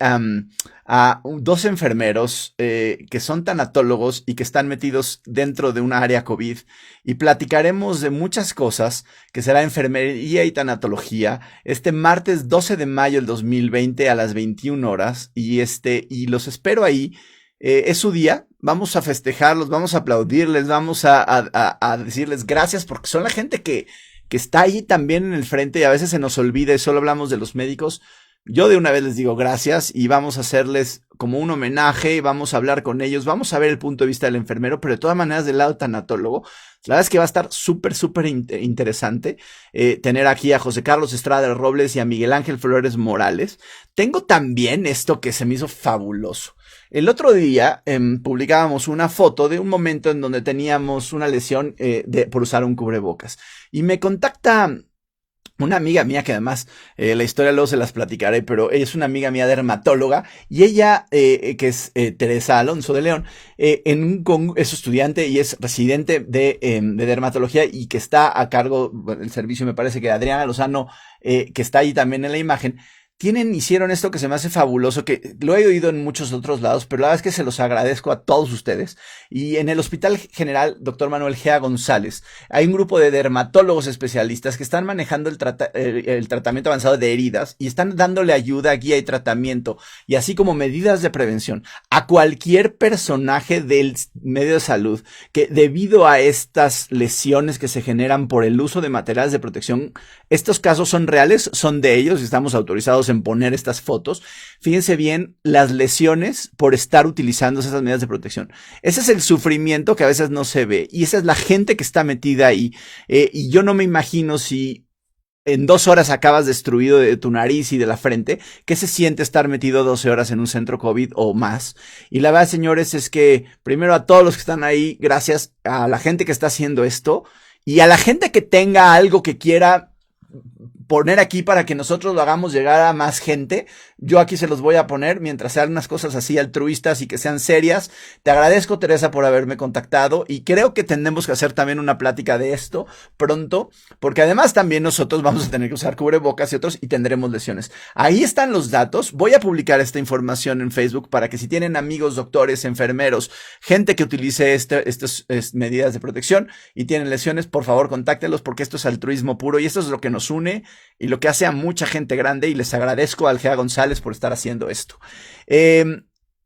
a dos enfermeros que son tanatólogos y que están metidos dentro de una área COVID, y platicaremos de muchas cosas que será enfermería y tanatología este martes 12 de mayo del 2020 a las 21 horas y los espero ahí. Es su día, vamos a festejarlos, vamos a aplaudirles, vamos a decirles gracias porque son la gente que está ahí también en el frente y a veces se nos olvida y solo hablamos de los médicos. Yo de una vez les digo gracias y vamos a hacerles como un homenaje, vamos a hablar con ellos, vamos a ver el punto de vista del enfermero, pero de todas maneras del lado tanatólogo. La verdad es que va a estar súper interesante tener aquí a José Carlos Estrada Robles y a Miguel Ángel Flores Morales. Tengo también esto que se me hizo fabuloso. El otro día publicábamos una foto de un momento en donde teníamos una lesión por usar un cubrebocas y me contacta una amiga mía que además, la historia luego se las platicaré, pero ella es una amiga mía dermatóloga y ella, que es Teresa Alonso de León, es estudiante y es residente de dermatología y que está a cargo del servicio, me parece que de Adriana Lozano, que está ahí también en la imagen. Hicieron esto que se me hace fabuloso, que lo he oído en muchos otros lados, pero la verdad es que se los agradezco a todos ustedes. Y en el Hospital General Dr. Manuel Gea González hay un grupo de dermatólogos especialistas que están manejando el tratamiento avanzado de heridas y están dándole ayuda, guía y tratamiento, y así como medidas de prevención a cualquier personaje del medio de salud que debido a estas lesiones que se generan por el uso de materiales de protección, estos casos son reales, son de ellos y estamos autorizados en poner estas fotos. Fíjense bien las lesiones por estar utilizando esas medidas de protección. Ese es el sufrimiento que a veces no se ve y esa es la gente que está metida ahí. Y yo no me imagino si en 2 horas acabas destruido de tu nariz y de la frente, ¿qué se siente estar metido 12 horas en un centro COVID o más? Y la verdad, señores, es que primero a todos los que están ahí, gracias a la gente que está haciendo esto y a la gente que tenga algo que quiera poner aquí para que nosotros lo hagamos llegar a más gente. Yo aquí se los voy a poner mientras sean unas cosas así altruistas y que sean serias. Te agradezco, Teresa, por haberme contactado y creo que tenemos que hacer también una plática de esto pronto, porque además también nosotros vamos a tener que usar cubrebocas y otros y tendremos lesiones. Ahí están los datos. Voy a publicar esta información en Facebook para que si tienen amigos, doctores, enfermeros, gente que utilice estas medidas de protección y tienen lesiones, por favor, contáctelos porque esto es altruismo puro y esto es lo que nos une y lo que hace a mucha gente grande, y les agradezco al Gea González por estar haciendo esto.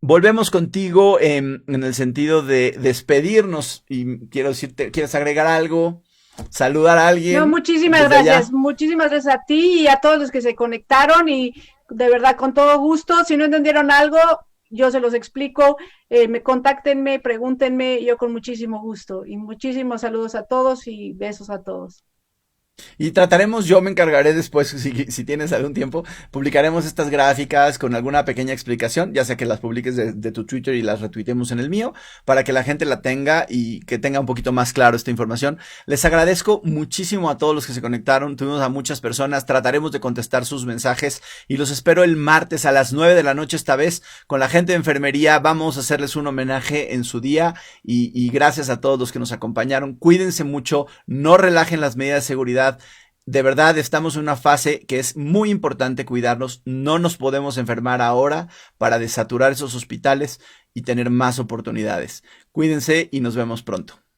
Volvemos contigo en el sentido de despedirnos y quiero decirte, ¿quieres agregar algo? ¿Saludar a alguien? No, muchísimas gracias, muchísimas gracias a ti y a todos los que se conectaron y de verdad con todo gusto, si no entendieron algo, yo se los explico, contáctenme, pregúntenme, yo con muchísimo gusto y muchísimos saludos a todos y besos a todos. Y trataremos, yo me encargaré después, si tienes algún tiempo, publicaremos estas gráficas con alguna pequeña explicación, ya sea que las publiques de tu Twitter y las retuitemos en el mío, para que la gente la tenga y que tenga un poquito más claro esta información. Les agradezco muchísimo a todos los que se conectaron, tuvimos a muchas personas, trataremos de contestar sus mensajes y los espero el martes a las 9 de la noche esta vez con la gente de enfermería. Vamos a hacerles un homenaje en su día y gracias a todos los que nos acompañaron. Cuídense mucho, no relajen las medidas de seguridad. De verdad, estamos en una fase que es muy importante cuidarnos. No nos podemos enfermar ahora para desaturar esos hospitales y tener más oportunidades. Cuídense y nos vemos pronto.